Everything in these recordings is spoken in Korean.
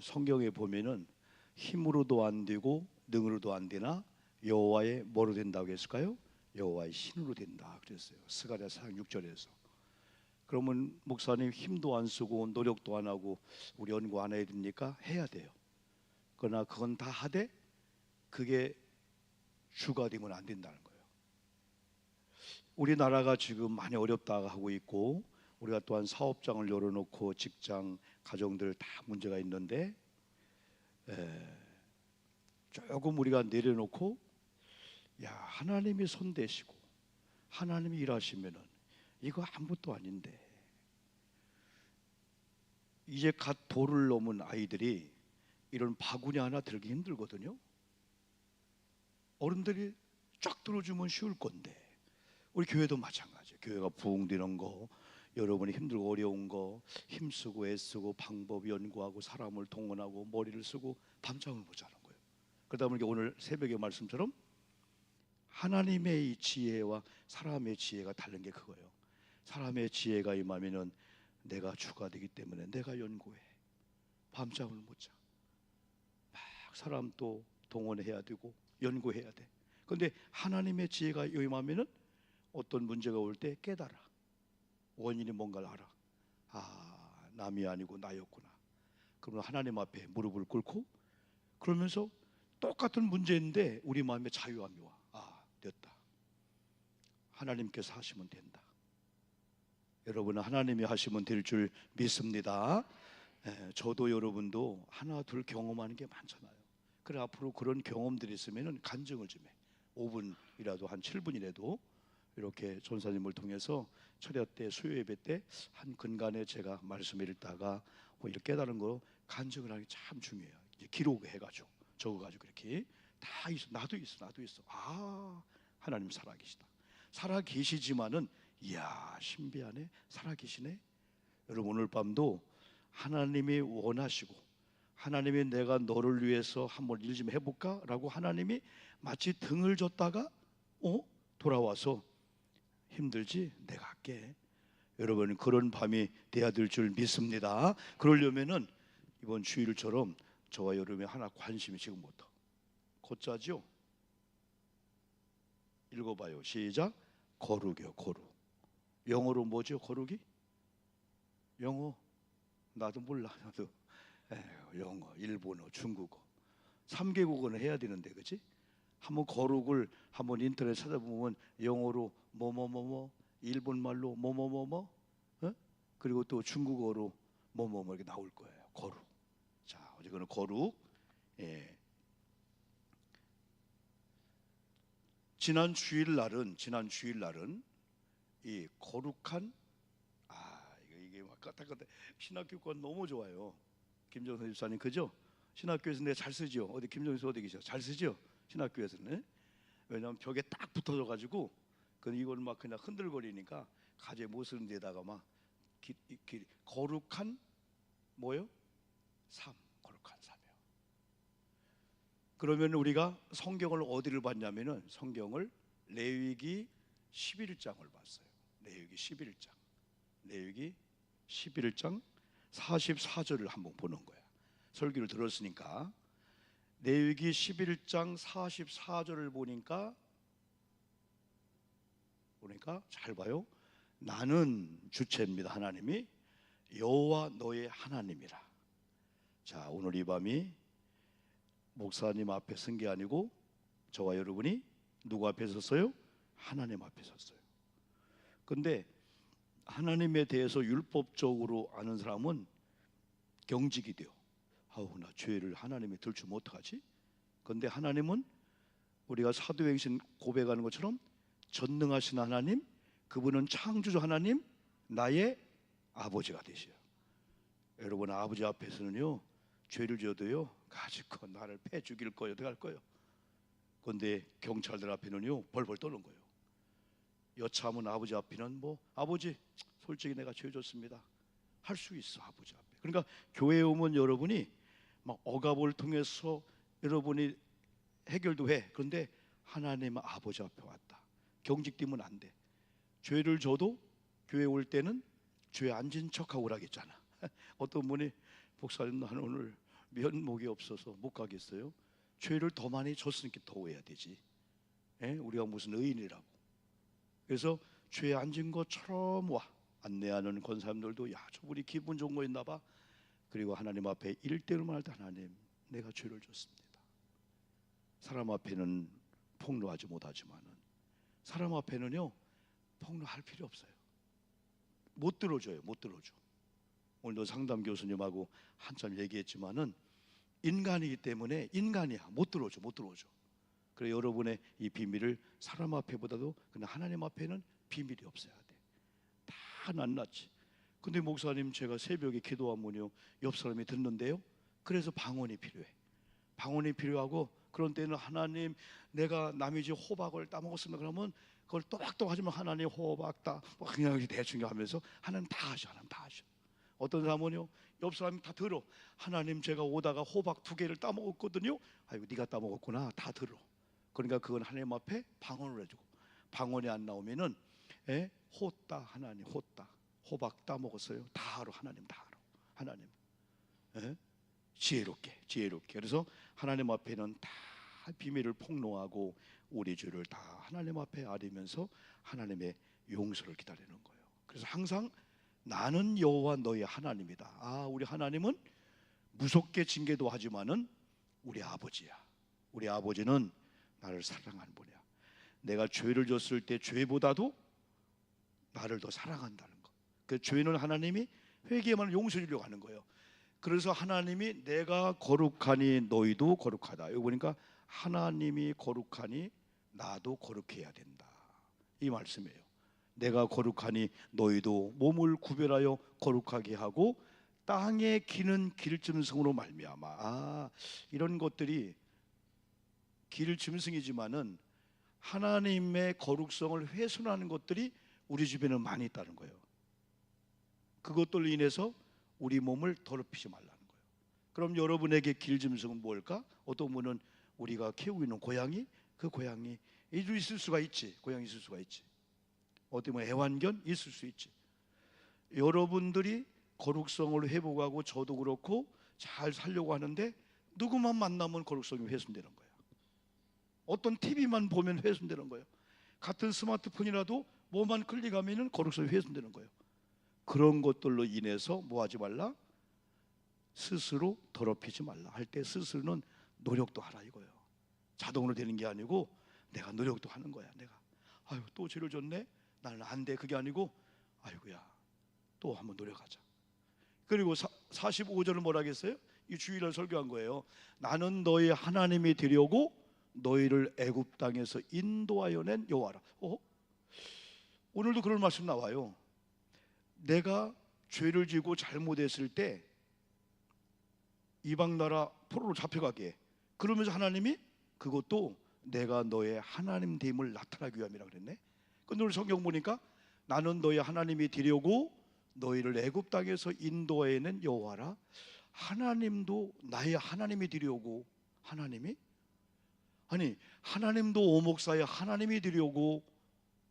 성경에 보면은 힘으로도 안 되고 능으로도 안 되나 여호와의 뭐로 된다고 했을까요? 여호와의 신으로 된다 그랬어요. 스가랴 4장 6절에서. 그러면 목사님 힘도 안 쓰고 노력도 안 하고 우리 연구 안 해야 됩니까? 해야 돼요. 그러나 그건 다 하되 그게 주가 되면 안 된다는 거예요. 우리나라가 지금 많이 어렵다 하고 있고 우리가 또한 사업장을 열어놓고 직장, 가정들 다 문제가 있는데 조금 우리가 내려놓고 야 하나님이 손대시고 하나님이 일하시면은 이거 아무것도 아닌데 이제 갓 돌을 넘은 아이들이 이런 바구니 하나 들기 힘들거든요. 어른들이 쫙 들어주면 쉬울 건데 우리 교회도 마찬가지예요. 교회가 부흥되는 거 여러분이 힘들고 어려운 거 힘쓰고 애쓰고 방법 연구하고 사람을 동원하고 머리를 쓰고 밤잠을 못 자는 거예요. 그러다 보니까 오늘 새벽의 말씀처럼 하나님의 이 지혜와 사람의 지혜가 다른 게 그거예요. 사람의 지혜가 임하면은 내가 주가 되기 때문에 내가 연구해 밤잠을 못 자. 막 사람 또 동원해야 되고 연구해야 돼. 그런데 하나님의 지혜가 임하면은 어떤 문제가 올 때 깨달아. 원인이 뭔가를 알아. 아 남이 아니고 나였구나. 그러면 하나님 앞에 무릎을 꿇고 그러면서 똑같은 문제인데 우리 마음에 자유함이 와. 아 됐다. 하나님께서 하시면 된다. 여러분은 하나님이 하시면 될 줄 믿습니다. 저도 여러분도 하나 둘 경험하는 게 많잖아요. 그래 앞으로 그런 경험들이 있으면 간증을 좀 해. 5분이라도 한 7분이라도 이렇게 전사님을 통해서 철야 때 수요 예배 때 한 근간에 제가 말씀을 읽다가 이렇게 깨달은 거 간증을 하는 게 참 중요해요. 이제 기록해가지고 적어가지고 이렇게 다 있어. 나도 있어. 아 하나님 살아계시다. 살아계시지만은 이야 신비하네. 살아계시네. 여러분 오늘 밤도 하나님이 원하시고 하나님이 내가 너를 위해서 한번 일 좀 해볼까? 라고 하나님이 마치 등을 줬다가 돌아와서 힘들지? 내가 할게. 여러분 그런 밤이 돼야 될 줄 믿습니다. 그러려면은 이번 주일처럼 저와 여러분이 하나 관심이 지금부터 곧자죠? 읽어봐요. 시작. 거룩이요. 거룩. 영어로 뭐죠? 거룩이? 영어 나도 몰라. 나도 영어, 일본어, 중국어 3개국어는 해야 되는데 그치? 한번 거룩을 한번 인터넷 찾아보면 영어로 뭐뭐뭐뭐 일본말로 뭐뭐뭐뭐 그리고 또 중국어로 뭐뭐뭐 이렇게 나올 거예요. 거룩. 자 어쨌거나 거룩. 지난 주일날은 이 거룩한 이게 막 까딱까딱 신학교권 너무 좋아요. 김정선 집사님 그죠? 신학교에서 내가 잘 쓰죠. 어디 김정선 어디 계셔? 잘 쓰죠? 신학교에서는. 왜냐하면 벽에 딱 붙어져 가지고 이걸 막 그냥 흔들거리니까 가재 못 쓰는 데다가 막 거룩한 뭐요? 삶. 거룩한 삶이요. 그러면 우리가 성경을 어디를 봤냐면은 성경을 레위기 11장을 봤어요. 레위기 11장. 레위기 11장 44절을 한번 보는 거야. 설교를 들었으니까 레위기 11장 44절을 보니까 잘 봐요. 나는 주체입니다. 하나님이 여호와 너의 하나님이라. 자 오늘 이 밤이 목사님 앞에 쓴 게 아니고 저와 여러분이 누구 앞에 섰어요? 하나님 앞에 섰어요. 근데 하나님에 대해서 율법적으로 아는 사람은 경직이 돼요. 아우 나 죄를 하나님이 들추면 어떡하지? 그런데 하나님은 우리가 사도행신 고백하는 것처럼 전능하신 하나님, 그분은 창조주 하나님, 나의 아버지가 되셔요. 여러분 아버지 앞에서는요 죄를 지어도요 가지고 나를 패 죽일 거예요. 어떻게 할 거예요? 그런데 경찰들 앞에는요 벌벌 떠는 거예요. 여참은 아버지 앞에는 아버지 솔직히 내가 죄 졌습니다 할 수 있어. 아버지 앞에. 그러니까 교회에 오면 여러분이 막 억압을 통해서 여러분이 해결도 해. 그런데 하나님 아버지 앞에 왔다. 경직되면 안 돼. 죄를 져도 교회 올 때는 죄 안 진 척하고 오라겠잖아. 어떤 분이 목사님 나는 오늘 면목이 없어서 못 가겠어요? 죄를 더 많이 졌으니까 더 해야 되지. 예? 우리가 무슨 의인이라고. 그래서 죄에 앉은 것처럼 와 안내하는 권사님들도 야 저분이 기분 좋은 거였나 봐. 그리고 하나님 앞에 일대로 말할 때 하나님 내가 죄를 졌습니다. 사람 앞에는 폭로하지 못하지만은 사람 앞에는요 폭로할 필요 없어요. 못 들어줘요. 못 들어줘. 오늘도 상담 교수님하고 한참 얘기했지만은 인간이기 때문에 인간이야. 못 들어줘. 못 들어줘. 그래 여러분의 이 비밀을 사람 앞에보다도 그냥 하나님 앞에는 비밀이 없어야 돼. 다 낱낱이. 근데 목사님 제가 새벽에 기도하면요 옆 사람이 듣는데요. 그래서 방언이 필요해. 방언이 필요하고 그런 때는 하나님 내가 남의 집 호박을 따먹었습니다. 그러면 그걸 또박또박 하지만 하나님 호박 따 그냥 대충 하면서 하나님 다 하셔. 하나님 다 하셔. 어떤 사람은요 옆 사람이 다 들어. 하나님 제가 오다가 호박 2개를 따먹었거든요. 아이고 네가 따먹었구나. 다 들어. 그러니까 그건 하나님 앞에 방언을 해주고 방언이 안 나오면은 호따 하나님 호따 호박 따먹었어요. 다 알아. 하나님 다 알아. 하나님 지혜롭게 그래서 하나님 앞에는 다 비밀을 폭로하고 우리 죄를 다 하나님 앞에 아리면서 하나님의 용서를 기다리는 거예요. 그래서 항상 나는 여호와 너희 하나님이다. 아 우리 하나님은 무섭게 징계도 하지만은 우리 아버지야. 우리 아버지는 나를 사랑하는 분이야. 내가 죄를 졌을 때 죄보다도 나를 더 사랑한다는 거. 그 죄는 하나님이 회개만 용서해 주려고 하는 거예요. 그래서 하나님이 내가 거룩하니 너희도 거룩하다. 여기 보니까 하나님이 거룩하니 나도 거룩해야 된다. 이 말씀이에요. 내가 거룩하니 너희도 몸을 구별하여 거룩하게 하고 땅에 기는 길짐승으로 말미암아. 아, 이런 것들이 길짐승이지만은 하나님의 거룩성을 훼손하는 것들이 우리 주변에 많이 있다는 거예요. 그것들로 인해서 우리 몸을 더럽히지 말라는 거예요. 그럼 여러분에게 길짐승은 뭘까? 어떤 분은 우리가 키우고 있는 고양이, 그 고양이 있을 수가 있지. 고양이 있을 수가 있지. 어떻게 보면 애완견 있을 수 있지. 여러분들이 거룩성을 회복하고 저도 그렇고 잘 살려고 하는데 누구만 만나면 거룩성이 훼손되는 거예요. 어떤 TV만 보면 훼손되는 거예요. 같은 스마트폰이라도 뭐만 클릭하면 거룩성이 훼손되는 거예요. 그런 것들로 인해서 뭐 하지 말라? 스스로 더럽히지 말라. 할 때 스스로는 노력도 하라 이거예요. 자동으로 되는 게 아니고 내가 노력도 하는 거야. 내가 아유 또 죄를 졌네. 나는 안 돼. 그게 아니고 아이고야 또 한번 노력하자. 그리고 45절을 뭐라 하겠어요? 이 주일날 설교한 거예요. 나는 너희 하나님이 되려고 너희를 애굽 땅에서 인도하여 낸 여호와라. 오늘도 그런 말씀 나와요. 내가 죄를 지고 잘못했을 때 이방 나라 포로로 잡혀가게 그러면서 하나님이 그것도 내가 너의 하나님 됨을 나타나기 위함이라 그랬네. 근데 오늘 성경 보니까 나는 너의 하나님이 되려고 너희를 애굽 땅에서 인도해낸 여호와라. 하나님도 나의 하나님이 되려고 하나님이 아니 하나님도 오목사의 하나님이 되려고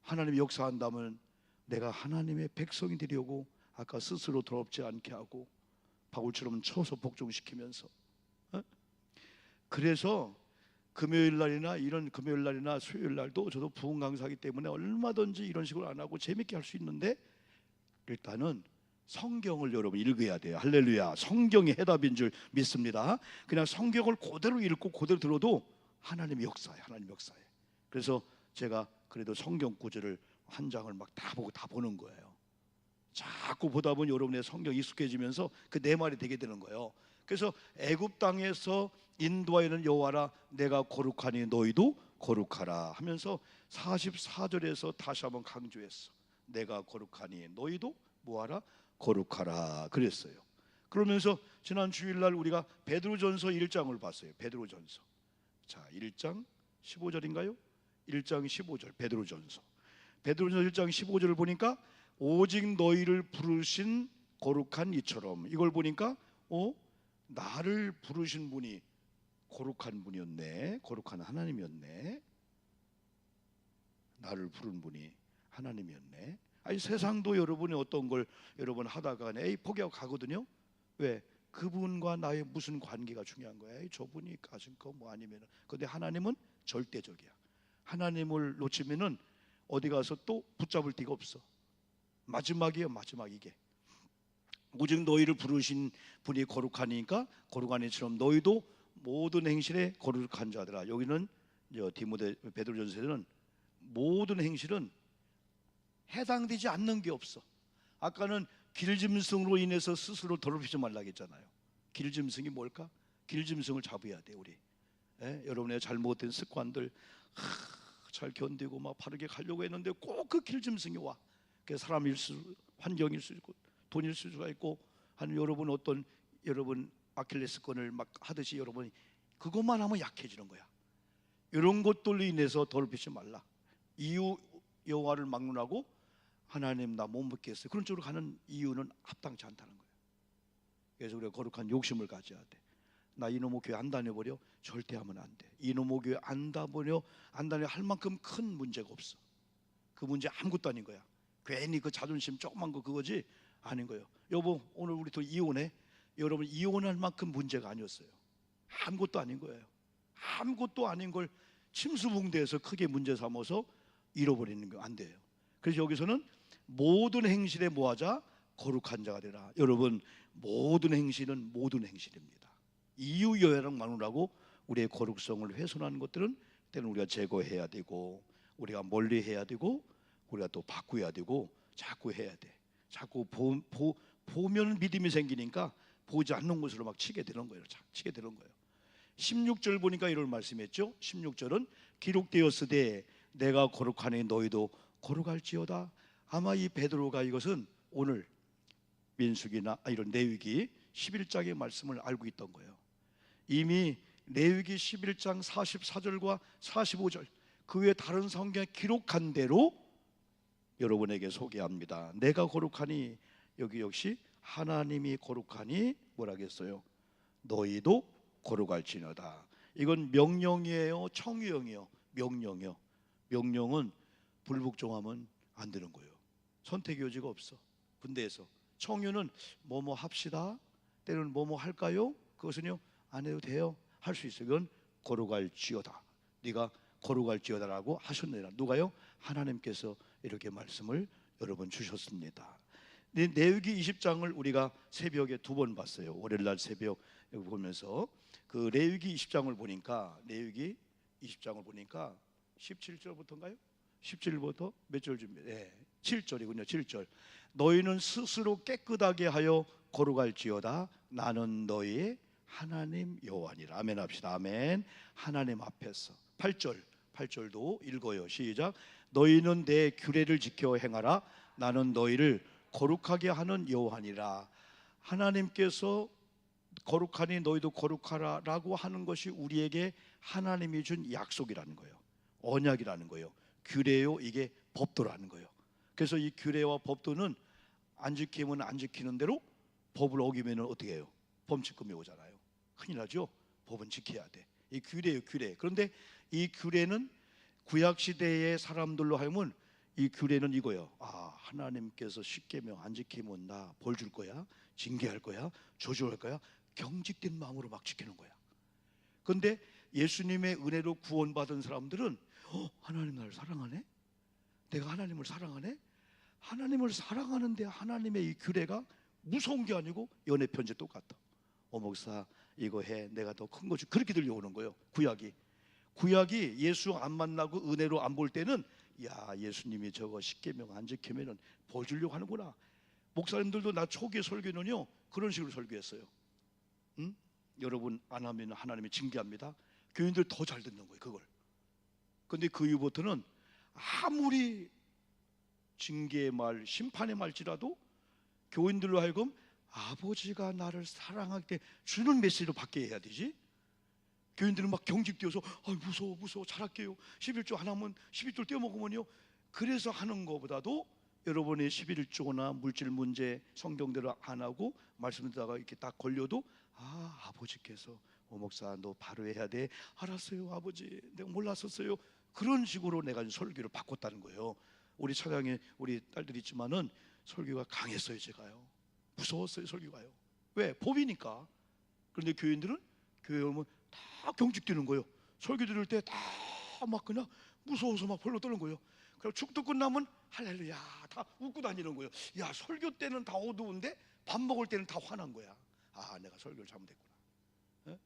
하나님이 역사한다면 내가 하나님의 백성이 되려고 아까 스스로 더럽지 않게 하고 바울처럼 쳐서 복종시키면서 그래서 금요일 날이나 이런 금요일 날이나 수요일 날도 저도 부흥 강사하기 때문에 얼마든지 이런 식으로 안 하고 재밌게 할 수 있는데 일단은 성경을 여러분 읽어야 돼요. 할렐루야. 성경이 해답인 줄 믿습니다. 그냥 성경을 그대로 읽고 그대로 들어도 하나님의 역사예요. 하나님의 역사예요. 그래서 제가 그래도 성경 구절을 한 장을 막 다 보고 다 보는 거예요. 자꾸 보다 보면 여러분의 성경이 익숙해지면서 그 내 말이 되게 되는 거예요. 그래서 애굽 땅에서 인도하여는 여호와라 내가 거룩하니 너희도 거룩하라 하면서 44절에서 다시 한번 강조했어. 내가 거룩하니 너희도 뭐하라? 거룩하라 그랬어요. 그러면서 지난 주일날 우리가 베드로전서 1장을 봤어요. 베드로전서 자 1장 15절인가요? 1장 15절 베드로전서 1장 15절을 보니까 오직 너희를 부르신 거룩한 이처럼 이걸 보니까 나를 부르신 분이 거룩한 분이었네. 거룩한 하나님이었네. 나를 부른 분이 하나님이었네. 아니 세상도 여러분이 어떤 걸 여러분 하다가 에이 포기하고 가거든요. 왜? 그분과 나의 무슨 관계가 중요한 거야? 저분이 가진 거 뭐 아니면. 근데 하나님은 절대적이야. 하나님을 놓치면은 어디 가서 또 붙잡을 데가 없어. 마지막이에요, 마지막. 이게 오직 너희를 부르신 분이 거룩하니까 거룩하니처럼 너희도 모든 행실에 거룩한 자들아. 여기는 디모데 베드로전서에는 모든 행실은 해당되지 않는 게 없어. 아까는 길짐승으로 인해서 스스로 더럽히지 말라 했잖아요. 길짐승이 뭘까? 길짐승을 잡아야 돼 우리. 여러분의 잘못된 습관들 잘 견디고 막 바르게 가려고 했는데 꼭 그 길짐승이 와. 그게 사람일 수, 환경일 수 있고 돈일 수가 있고, 아니면 여러분 어떤 여러분 아킬레스건을 막 하듯이 여러분이 그것만 하면 약해지는 거야. 이런 것들로 인해서 더럽히지 말라. 이유 여호와를 막론하고 하나님 나 못 믿겠어요. 그런 쪽으로 가는 이유는 합당치 않다는 거예요. 그래서 우리가 거룩한 욕심을 가져야 돼. 나 이놈의 교회 안 다녀버려? 절대 하면 안 돼. 이놈의 교회 안 다녀 할 만큼 큰 문제가 없어. 그 문제 아무것도 아닌 거야. 괜히 그 자존심 조그만 거 그거지 아닌 거예요. 여보 오늘 우리 또 이혼해? 여러분 이혼할 만큼 문제가 아니었어요. 아무것도 아닌 거예요. 아무것도 아닌 걸 침수붕대에서 크게 문제 삼아서 잃어버리는 거 안 돼요. 그래서 여기서는 모든 행실에 뭐하자? 거룩한 자가 되라. 여러분 모든 행실은 모든 행실입니다. 이유 여해랑 마누라고 우리의 거룩성을 훼손하는 것들은 때는 우리가 제거해야 되고, 우리가 멀리 해야 되고, 우리가 또 바꾸어야 되고, 자꾸 해야 돼. 자꾸 보면 믿음이 생기니까 보지 않는 것으로 막 치게 되는 거예요. 치게 되는 거예요. 16절 보니까 이런 말씀했죠. 16절은 기록되었으되 내가 거룩하니 너희도 거룩할지어다. 아마 이 베드로가 이것은 오늘 민수기나 이런 레위기 11장의 말씀을 알고 있던 거예요. 이미 레위기 11장 44절과 45절 그 외에 다른 성경에 기록한 대로 여러분에게 소개합니다. 내가 거룩하니, 여기 역시 하나님이 거룩하니 뭐라겠어요? 너희도 거룩할지어다. 이건 명령이에요, 청유형이에요? 명령이요. 명령은 불복종하면 안 되는 거예요. 선택의 여지가 없어. 군대에서 청유는 뭐뭐 합시다, 때로는 뭐뭐 할까요? 그것은요 안 해도 돼요. 할 수 있어요. 이건 거룩할지어다. 네가 거룩할지어다라고 하셨느니라. 누가요? 하나님께서 이렇게 말씀을 여러분 주셨습니다. 레위기 20장을 우리가 새벽에 2번 봤어요. 월요일날 새벽 여기 보면서 그 레위기 20장을 보니까, 레위기 20장을 보니까 17절부터인가요? 17절부터 몇 절 준비? 7절이군요. 7절. 너희는 스스로 깨끗하게 하여 거룩할지어다. 나는 너희의 하나님 여호와니라. 아멘 합시다. 아멘. 하나님 앞에서. 8절도 읽어요. 시작. 너희는 내 규례를 지켜 행하라. 나는 너희를 거룩하게 하는 여호와니라. 하나님께서 거룩하니 너희도 거룩하라 라고 하는 것이 우리에게 하나님이 준 약속이라는 거예요. 언약이라는 거예요. 규례요, 이게 법도라는 거예요. 그래서 이 규례와 법도는 안 지키면 안 지키는 대로, 법을 어기면 어떻게 해요? 범칙금이 오잖아요. 큰일 나죠. 법은 지켜야 돼. 이 규례예요, 규례. 그런데 이 규례는 구약시대의 사람들로 하여금 이 규례는 이거예요. 아, 하나님께서 십계명 안 지키면 나 벌 줄 거야, 징계할 거야, 저주할 거야. 경직된 마음으로 막 지키는 거야. 그런데 예수님의 은혜로 구원받은 사람들은 하나님 나를 사랑하네? 내가 하나님을 사랑하네? 하나님을 사랑하는데 하나님의 이 규례가 무서운 게 아니고 연애 편지 똑같아. 목사 이거 해, 내가 더 큰 거 줄. 그렇게 들려오는 거예요. 구약이 예수 안 만나고 은혜로 안 볼 때는 야, 예수님이 저거 십계명 안 지키면은 벌 주려고 하는구나. 목사님들도 나 초기에 설교는요 그런 식으로 설교했어요. 응? 여러분 안 하면 하나님이 징계합니다. 교인들 더 잘 듣는 거예요, 그걸. 근데 그 이후부터는 아무리 징계의 말, 심판의 말지라도 교인들로 하여금 아버지가 나를 사랑하기 때문에 주는 메시지로 받게 해야 되지. 교인들은 막 경직되어서 무서워 잘할게요. 11조 안 하면 11조 떼어먹으면요. 그래서 하는 것보다도 여러분의 11조나 물질 문제 성경대로 안 하고 말씀 듣다가 이렇게 딱 걸려도 아버지께서 목사 너 바로 해야 돼. 알았어요 아버지, 내가 몰랐었어요. 그런 식으로 내가 설교를 바꿨다는 거예요. 우리 차량에 우리 딸들이 있지만은 설교가 강했어요. 제가요 무서웠어요 설교가요. 왜? 법이니까. 그런데 교인들은 교회 오면 다 경직되는 거예요. 설교 들을 때 다 막 그냥 무서워서 막 벌러 떠는 거예요. 그리고 축도 끝나면 할렐루야 다 웃고 다니는 거예요. 야, 설교 때는 다 어두운데 밥 먹을 때는 다 환한 거야. 아, 내가 설교를 잘못했구나. 예?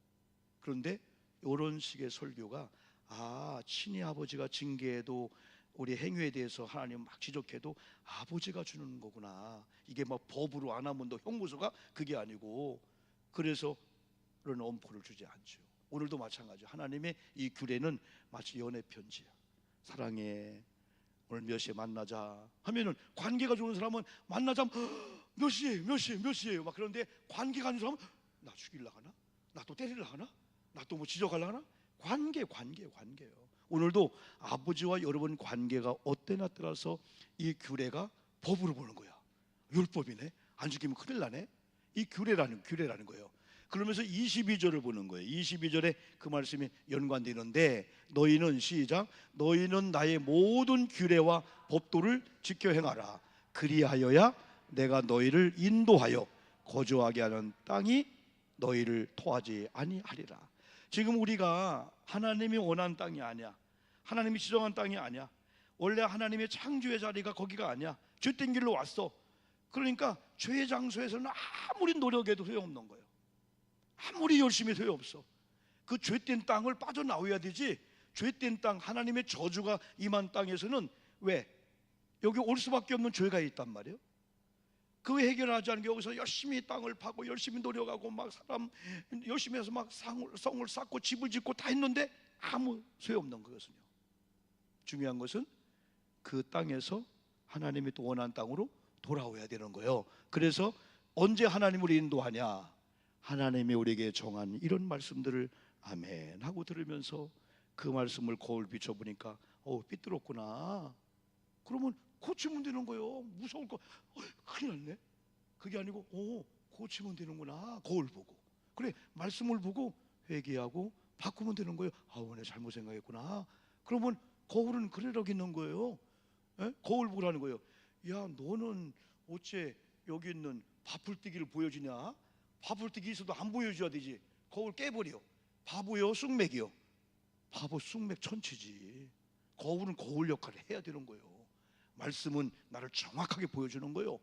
그런데 이런 식의 설교가, 아, 친히 아버지가 징계해도 우리 행위에 대해서 하나님 막 지적해도 아버지가 주는 거구나. 이게 막 법으로 안 하면 너 형무소가 그게 아니고, 그래서 그런 엄포를 주지 않죠. 오늘도 마찬가지. 하나님의 이 규례는 마치 연애 편지야. 사랑해, 오늘 몇 시에 만나자 하면은, 관계가 좋은 사람은 만나자 몇 시에요 막. 그런데 관계가 안 좋은 사람은 나 죽일라 하나? 나 또 때리려 하나? 나 또 뭐 지적하려 하나? 관계예요. 오늘도 아버지와 여러분 관계가 어때나 따라서 이 규례가 법으로 보는 거야. 율법이네. 안 지키면 큰일 나네. 이 규례라는 거예요. 그러면서 22절을 보는 거예요. 22절에 그 말씀이 연관되는데, 너희는, 시작, 너희는 나의 모든 규례와 법도를 지켜 행하라. 그리하여야 내가 너희를 인도하여 거주하게 하는 땅이 너희를 토하지 아니하리라. 지금 우리가 하나님이 원하는 땅이 아니야. 하나님이 지정한 땅이 아니야. 원래 하나님의 창조의 자리가 거기가 아니야. 죄된 길로 왔어. 그러니까 죄의 장소에서는 아무리 노력해도 소용없는 거예요. 아무리 열심히 해도 소용없어. 그 죄된 땅을 빠져나와야 되지. 죄된 땅, 하나님의 저주가 임한 땅에서는 왜? 여기 올 수밖에 없는 죄가 있단 말이에요. 그 해결하지 않은 게 여기서 열심히 땅을 파고 열심히 노력하고 막 사람 열심히 해서 막 성을 쌓고 집을 짓고 다 했는데 아무 소용없는 것은요. 중요한 것은 그 땅에서 하나님이 또 원하는 땅으로 돌아와야 되는 거예요. 그래서 언제 하나님을 인도하냐? 하나님이 우리에게 정한 이런 말씀들을 아멘 하고 들으면서 그 말씀을 거울 비춰보니까 삐뚤었구나. 그러면 고치면 되는 거예요. 무서울 거 큰일 났네. 그게 아니고 고치면 되는구나. 거울 보고, 그래, 말씀을 보고 회개하고 바꾸면 되는 거예요. 내가 잘못 생각했구나. 그러면 거울은 그래라고 있는 거예요. 에? 거울 보라는 거예요. 야, 너는 어째 여기 있는 바풀뜨기를 보여주냐? 바풀뜨기 있어도 안 보여줘야 되지. 거울 깨버려. 바보요, 쑥맥이요. 바보, 쑥맥 천치지. 거울은 거울 역할을 해야 되는 거예요. 말씀은 나를 정확하게 보여주는 거예요.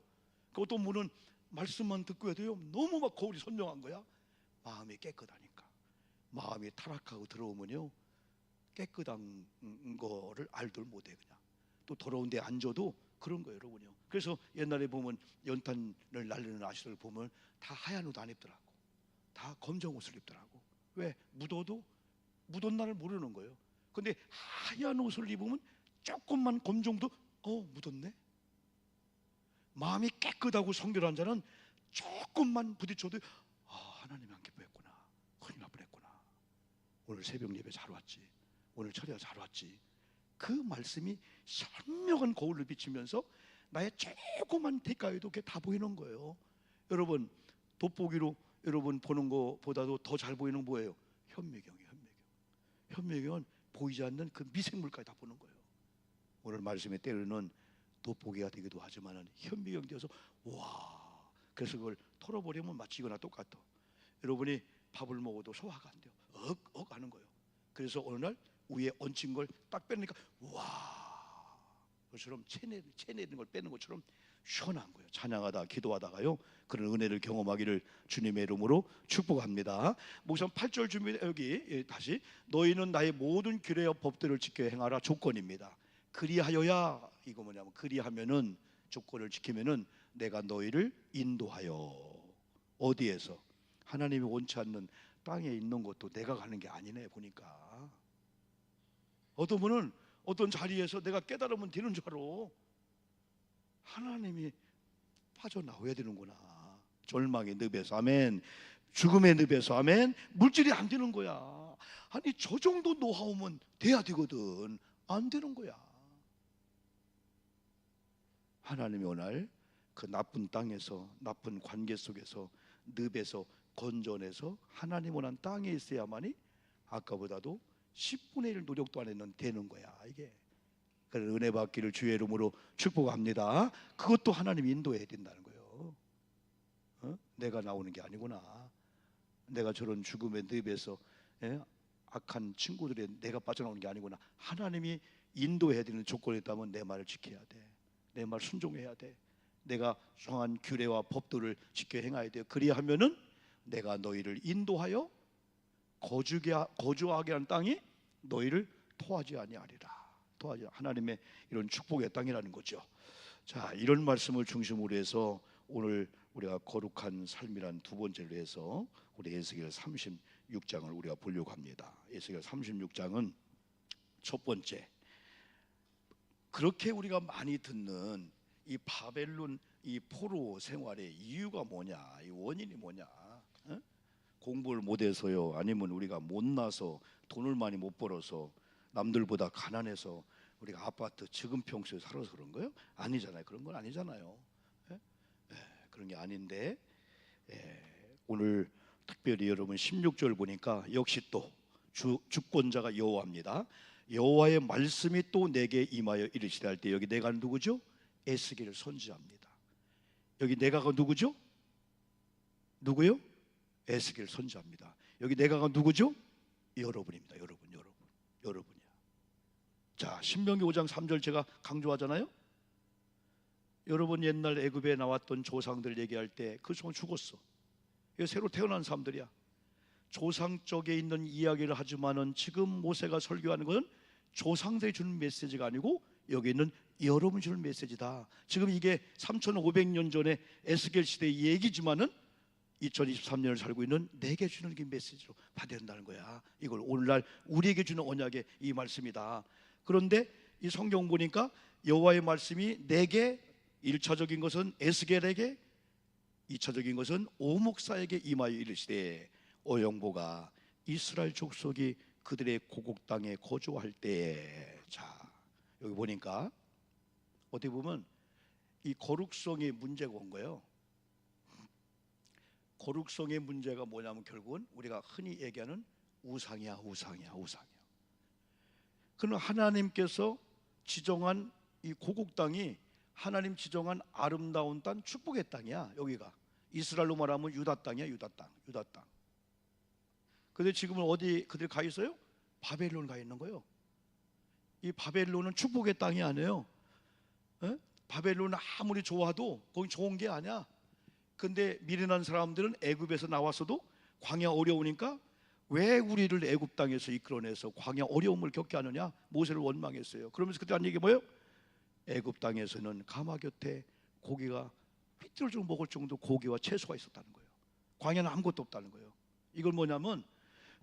그 어떤 분은 말씀만 듣고 해도요, 너무 막 거울이 선명한 거야. 마음이 깨끗하니까. 마음이 타락하고 들어오면요, 깨끗한 거를 알들 못해. 그냥 또 더러운 데 앉아도 그런 거예요, 여러분요. 그래서 옛날에 보면 연탄을 날리는 아저씨들 보면 다 하얀 옷 안 입더라고. 다 검정 옷을 입더라고. 왜? 묻어도 묻은 날을 모르는 거예요. 근데 하얀 옷을 입으면 조금만 검정도 묻었네. 마음이 깨끗하고 성결한 자는 조금만 부딪혀도 하나님이 안 기뻐했구나. 큰일 날 뻔했구나. 오늘 새벽 예배 잘 왔지. 오늘 철야 잘 왔지. 그 말씀이 선명한 거울을 비치면서 나의 조그만 대가에도 그게 다 보이는 거예요. 여러분, 돋보기로 여러분 보는 것보다도 더 잘 보이는 건 뭐예요? 현미경이에요. 현미경은 보이지 않는 그 미생물까지 다 보는 거예요. 오늘 말씀에 때로는 돋보기가 되기도 하지만 현미경 되어서 와, 그래서 그걸 털어버리면 마치 이거나 똑같아. 여러분이 밥을 먹어도 소화가 안 돼요. 억 하는 거예요. 그래서 어느 날 위에 얹힌 걸 딱 빼니까 와, 그처럼 체내는 걸 빼는 것처럼 시원한 거예요. 찬양하다 기도하다가요, 그런 은혜를 경험하기를 주님의 이름으로 축복합니다. 목사님 8절 준비, 여기 다시, 너희는 나의 모든 규례와 법들을 지켜 행하라. 조건입니다. 그리하여야, 이거 뭐냐면, 그리하면은, 조건을 지키면은 내가 너희를 인도하여, 어디에서? 하나님이 원치 않는 땅에 있는 것도 내가 가는 게 아니네. 보니까 어떤 분은 어떤 자리에서 내가 깨달으면 되는 줄 알아. 하나님이 빠져나와야 되는구나. 절망의 늪에서, 아멘. 죽음의 늪에서, 아멘. 물질이 안 되는 거야. 아니, 저 정도 노하우면 돼야 되거든. 안 되는 거야. 하나님이 오늘 그 나쁜 땅에서, 나쁜 관계 속에서, 늪에서 건져내서 하나님 원하는 땅에 있어야만이 아까보다도 10분의 1 노력도 안 했는 되는 거야. 이게 그런 은혜 받기를 주의 이름으로 축복합니다. 그것도 하나님이 인도해야 된다는 거예요. 내가 나오는 게 아니구나. 내가 저런 죽음의 늪에서 악한 친구들의 내가 빠져나오는 게 아니구나. 하나님이 인도해야 되는 조건이 있다면 내 말을 지켜야 돼. 내 말 순종해야 돼. 내가 정한 규례와 법도를 지켜 행해야 돼요. 그리하면은 내가 너희를 인도하여 거주하게 한 땅이 너희를 토하지 아니하리라. 토하지 하나님의 이런 축복의 땅이라는 거죠. 자, 이런 말씀을 중심으로 해서 오늘 우리가 거룩한 삶이란 두 번째로 해서 우리 에스겔 36장을 우리가 보려고 합니다. 에스겔 36장은 첫 번째, 그렇게 우리가 많이 듣는 이 바벨론 이 포로 생활의 이유가 뭐냐, 이 원인이 뭐냐? 공부를 못해서요? 아니면 우리가 못나서 돈을 많이 못 벌어서 남들보다 가난해서 우리가 아파트 지금 평수에 살아서 그런 거예요? 아니잖아요. 그런 건 아니잖아요. 그런 게 아닌데 오늘 특별히 여러분 16절 보니까 역시 또 주권자가 여호와입니다. 여호와의 말씀이 또 내게 임하여 이르시되 할 때 여기 내가 누구죠? 에스겔 선지자입니다. 여기 내가가 누구죠? 누구요? 에스겔 선지자입니다. 여기 내가가 누구죠? 여러분입니다. 여러분이야. 자, 신명기 5장 3절 제가 강조하잖아요. 여러분 옛날 애굽에 나왔던 조상들 얘기할 때 그 조상 죽었어. 이거 새로 태어난 사람들이야. 조상 쪽에 있는 이야기를 하지만은 지금 모세가 설교하는 것은 조상들이 주는 메시지가 아니고 여기 있는 여러분이 주는 메시지다. 지금 이게 3500년 전에 에스겔 시대의 얘기지만은 2023년을 살고 있는 내게 주는 그 메시지로 받아야 된다는 거야. 이걸 오늘날 우리에게 주는 언약의 이 말씀이다. 그런데 이 성경 보니까 여호와의 말씀이 내게 1차적인 것은 에스겔에게, 2차적인 것은 오목사에게 임하여 이르시되 오영보가 이스라엘 족속이 그들의 고국 땅에 거주할 때에. 자, 여기 보니까 어떻게 보면 이 거룩성의 문제가 온 거예요. 거룩성의 문제가 뭐냐면 결국은 우리가 흔히 얘기하는 우상이야. 그러나 하나님께서 지정한 이 고국 땅이 하나님 지정한 아름다운 땅, 축복의 땅이야. 여기가 이스라엘로 말하면 유다 땅이야. 유다 땅. 근데 지금은 어디 그들 가 있어요? 바벨론 가 있는 거예요. 이 바벨론은 축복의 땅이 아니에요. 바벨론은 아무리 좋아도 거기 좋은 게 아니야. 근데 미련한 사람들은 애굽에서 나왔어도 광야 어려우니까 왜 우리를 애굽 땅에서 이끌어내서 광야 어려움을 겪게 하느냐? 모세를 원망했어요. 그러면서 그때 한 얘기 뭐예요? 애굽 땅에서는 가마 곁에 고기가 휘뚜러져 먹을 정도 고기와 채소가 있었다는 거예요. 광야는 아무것도 없다는 거예요. 이걸 뭐냐면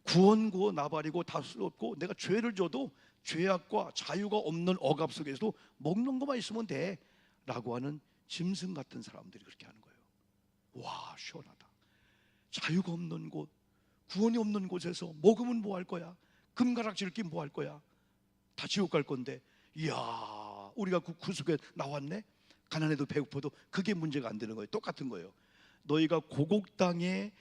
구원고 나발이고 다스 없고 내가 죄를 져도 죄악과 자유가 없는 억압 속에서도 먹는 것만 있으면 돼 라고 하는 짐승 같은 사람들이 그렇게 하는 거예요. 와, 시원하다. 자유가 없는 곳, 구원이 없는 곳에서 먹으면 뭐 할 거야? 금가락질 끼면 뭐 할 거야? 다 지옥 갈 건데, 이야, 우리가 그 구속에 나왔네? 가난해도 배고파도 그게 문제가 안 되는 거예요. 똑같은 거예요. 너희가 고국 땅에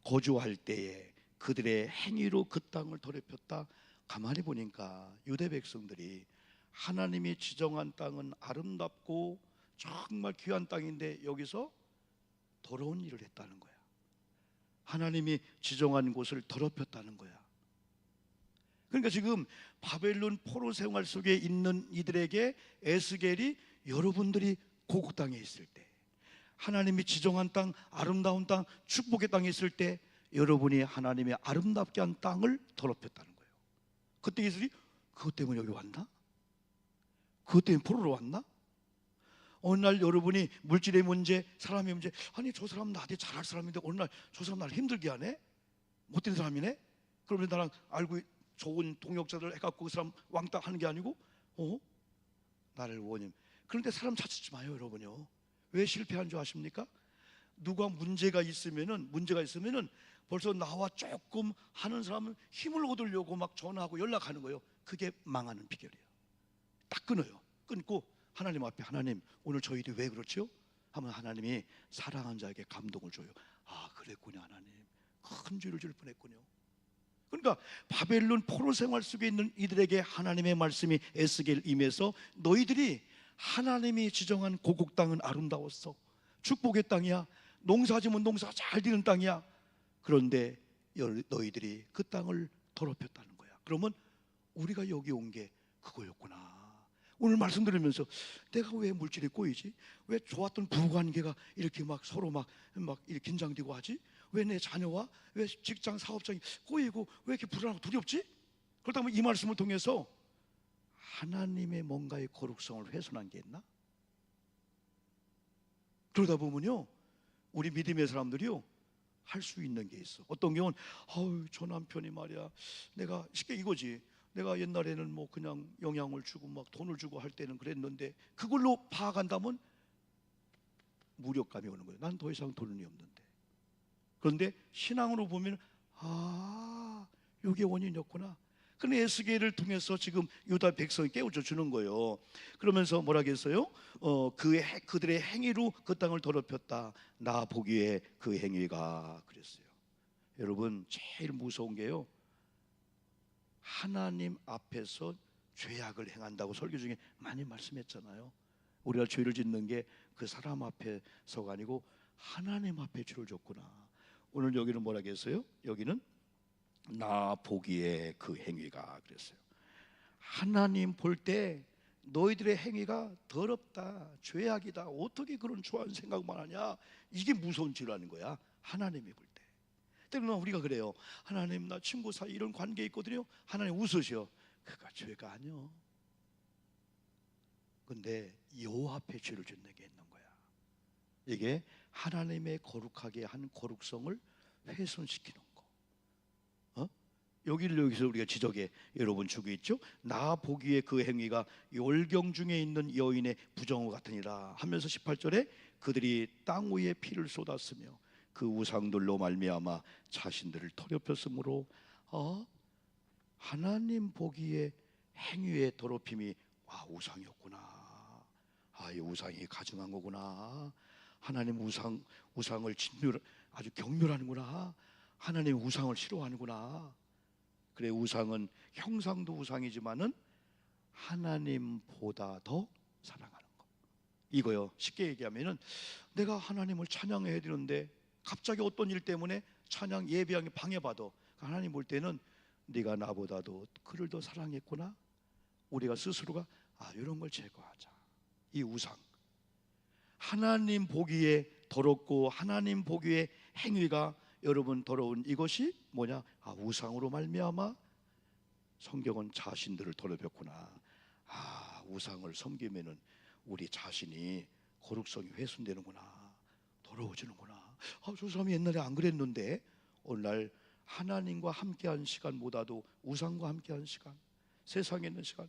거주할 때에 그들의 행위로 그 땅을 더럽혔다. 가만히 보니까 유대 백성들이 하나님이 지정한 땅은 아름답고 정말 귀한 땅인데 여기서 더러운 일을 했다는 거야. 하나님이 지정한 곳을 더럽혔다는 거야. 그러니까 지금 바벨론 포로 생활 속에 있는 이들에게 에스겔이 여러분들이 고국 땅에 있을 때, 하나님이 지정한 땅, 아름다운 땅, 축복의 땅에 있을 때 여러분이 하나님의 아름답게 한 땅을 더럽혔다는 거예요. 그때 예수들이 그것 때문에 여기 왔나? 그것 때문에 포로로 왔나? 어느 날 여러분이 물질의 문제, 사람의 문제, 아니 저 사람 나한테 잘할 사람인데 어느 날 저 사람 나를 힘들게 하네? 못된 사람이네? 그러면 나랑 알고 좋은 동역자들 해갖고 그 사람 왕따 하는 게 아니고 나를 원님. 그런데 사람 찾지 마요, 여러분요. 왜 실패한 줄 아십니까? 누가 문제가 있으면은 벌써 나와 조금 하는 사람은 힘을 얻으려고 막 전화하고 연락하는 거예요. 그게 망하는 비결이에요. 딱 끊어요. 끊고 하나님 앞에, 하나님 오늘 저희들이 왜 그렇죠? 하면 하나님이 사랑한 자에게 감동을 줘요. 아, 그랬군요. 하나님 큰 죄를 질 뻔했군요. 그러니까 바벨론 포로 생활 속에 있는 이들에게 하나님의 말씀이 에스겔 임해서 너희들이 하나님이 지정한 고국 땅은 아름다웠어. 축복의 땅이야. 농사지면 농사가 잘 되는 땅이야. 그런데 너희들이 그 땅을 더럽혔다는 거야. 그러면 우리가 여기 온 게 그거였구나. 오늘 말씀 들으면서 내가 왜 물질에 꼬이지? 왜 좋았던 부부관계가 이렇게 막 서로 막 이렇게 긴장되고 하지? 왜 내 자녀와 왜 직장 사업장이 꼬이고 왜 이렇게 불안하고 두렵지? 그렇다면 이 말씀을 통해서 하나님의 뭔가의 거룩성을 훼손한 게 있나? 그러다 보면요, 우리 믿음의 사람들이요, 할 수 있는 게 있어. 어떤 경우는 저 남편이 말이야, 내가 쉽게 이거지, 내가 옛날에는 뭐 그냥 영향을 주고 막 돈을 주고 할 때는 그랬는데 그걸로 파악한다면 무력감이 오는 거예요. 난 더 이상 돈이 없는데. 그런데 신앙으로 보면 이게 원인이었구나. 그런데 에스겔을 통해서 지금 유다 백성이 깨우쳐 주는 거예요. 그러면서 뭐라겠어요? 그들의 행위로 그 땅을 더럽혔다. 나 보기에 그 행위가 그랬어요. 여러분, 제일 무서운 게요, 하나님 앞에서 죄악을 행한다고 설교 중에 많이 말씀했잖아요. 우리가 죄를 짓는 게 그 사람 앞에서가 아니고 하나님 앞에 죄를 졌구나. 오늘 여기는 뭐라겠어요? 여기는 나 보기에 그 행위가 그랬어요. 하나님 볼 때 너희들의 행위가 더럽다, 죄악이다, 어떻게 그런 좋아하는 생각만 하냐, 이게 무서운 죄라는 거야. 하나님이 볼 때. 때로는 우리가 그래요. 하나님, 나 친구 사이 이런 관계 있거든요. 하나님 웃으셔. 그거 죄가 아니요. 근데 여호와 앞에 죄를 짓는 게 있는 거야. 이게 하나님의 거룩하게 한 거룩성을 훼손시키는 거. 여기서 우리가 지적에 여러분 주고 있죠. 나 보기에 그 행위가 열경 중에 있는 여인의 부정어 같으니라 하면서 18절에 그들이 땅 위에 피를 쏟았으며 그 우상들로 말미암아 자신들을 더럽혔으므로 하나님 보기에 행위의 더럽힘이 우상이었구나. 이 우상이 가증한 거구나. 하나님 우상을 아주 경멸하는구나. 하나님 우상을 싫어하는구나. 그래, 우상은 형상도 우상이지만은 하나님보다 더 사랑하는 거. 이거요. 쉽게 얘기하면은 내가 하나님을 찬양해야 되는데 갑자기 어떤 일 때문에 찬양 예배하기 방해받아. 하나님 볼 때는 네가 나보다도 그를 더 사랑했구나. 우리가 스스로가 이런 걸 제거하자. 이 우상, 하나님 보기에 더럽고 하나님 보기에 행위가 여러분 더러운 이것이 뭐냐? 우상으로 말미암아 성경은 자신들을 더럽혔구나. 우상을 섬기면은 우리 자신이 거룩성이 훼손되는구나. 더러워지는구나. 저 사람이 옛날에 안 그랬는데 오늘날 하나님과 함께한 시간보다도 우상과 함께한 시간, 세상에 있는 시간.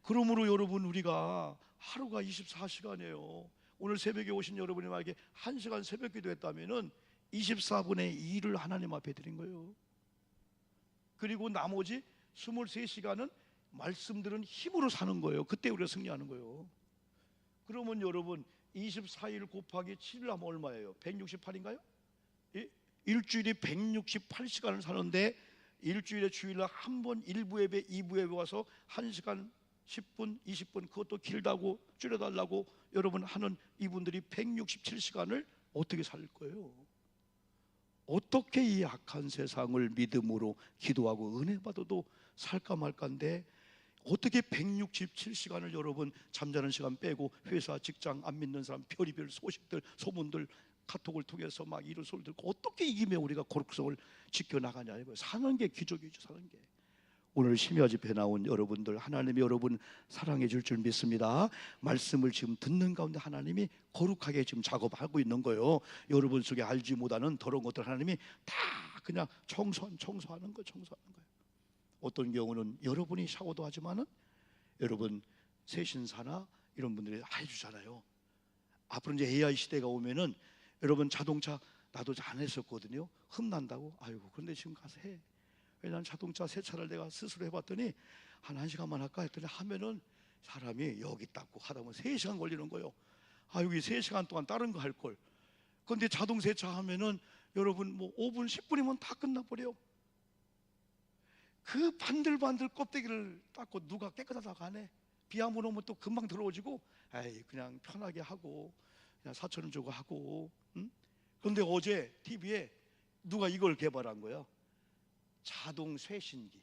그러므로 여러분, 우리가 하루가 24시간이에요. 오늘 새벽에 오신 여러분이 만약에 1시간 새벽 기도했다면은 24분의 2를 하나님 앞에 드린 거예요. 그리고 나머지 23시간은 말씀 들은 힘으로 사는 거예요. 그때 우리가 승리하는 거예요. 그러면 여러분, 24일 곱하기 7을 하면 얼마예요? 168인가요? 일주일에 168시간을 사는데 일주일에 주일날 한 번 1부 예배 2부 예배 와서 1시간 10분 20분 그것도 길다고 줄여달라고 여러분 하는 이분들이 167시간을 어떻게 살 거예요? 어떻게 이 악한 세상을 믿음으로 기도하고 은혜 받아도 살까 말까인데 어떻게 167시간을 여러분 잠자는 시간 빼고 회사 직장 안 믿는 사람 별의별 소식들 소문들 카톡을 통해서 막 이런 소리 듣고 어떻게 이기며 우리가 거룩성을 지켜나가냐. 이거 사는 게 기적이죠. 사는 게. 오늘 심야 집회 나온 여러분들, 하나님이 여러분 사랑해 줄 줄 믿습니다. 말씀을 지금 듣는 가운데 하나님이 거룩하게 지금 작업하고 있는 거예요. 여러분 속에 알지 못하는 더러운 것들 하나님이 다 그냥 청소하는 거예요. 어떤 경우는 여러분이 샤워도 하지만은 여러분 세신사나 이런 분들이 해주잖아요. 앞으로 이제 AI 시대가 오면은 여러분 자동차 나도 안 했었거든요. 흠난다고. 그런데 지금 가서 해. 왜냐하면 자동차 세차를 내가 스스로 해봤더니 한 1시간만 할까 했더니 하면은 사람이 여기 닦고 하다 보면 3시간 걸리는 거예요. 여기 3시간 동안 다른 거 할 걸. 그런데 자동 세차 하면은 여러분 뭐 5분 10분이면 다 끝나버려요. 그 반들반들 껍데기를 닦고 누가 깨끗하다고 하네. 비 한 번 오면 또 금방 더러워지고 그냥 편하게 하고 그냥 4,000원 주고 하고 그런데 어제 TV에 누가 이걸 개발한 거야. 자동 쇄신기.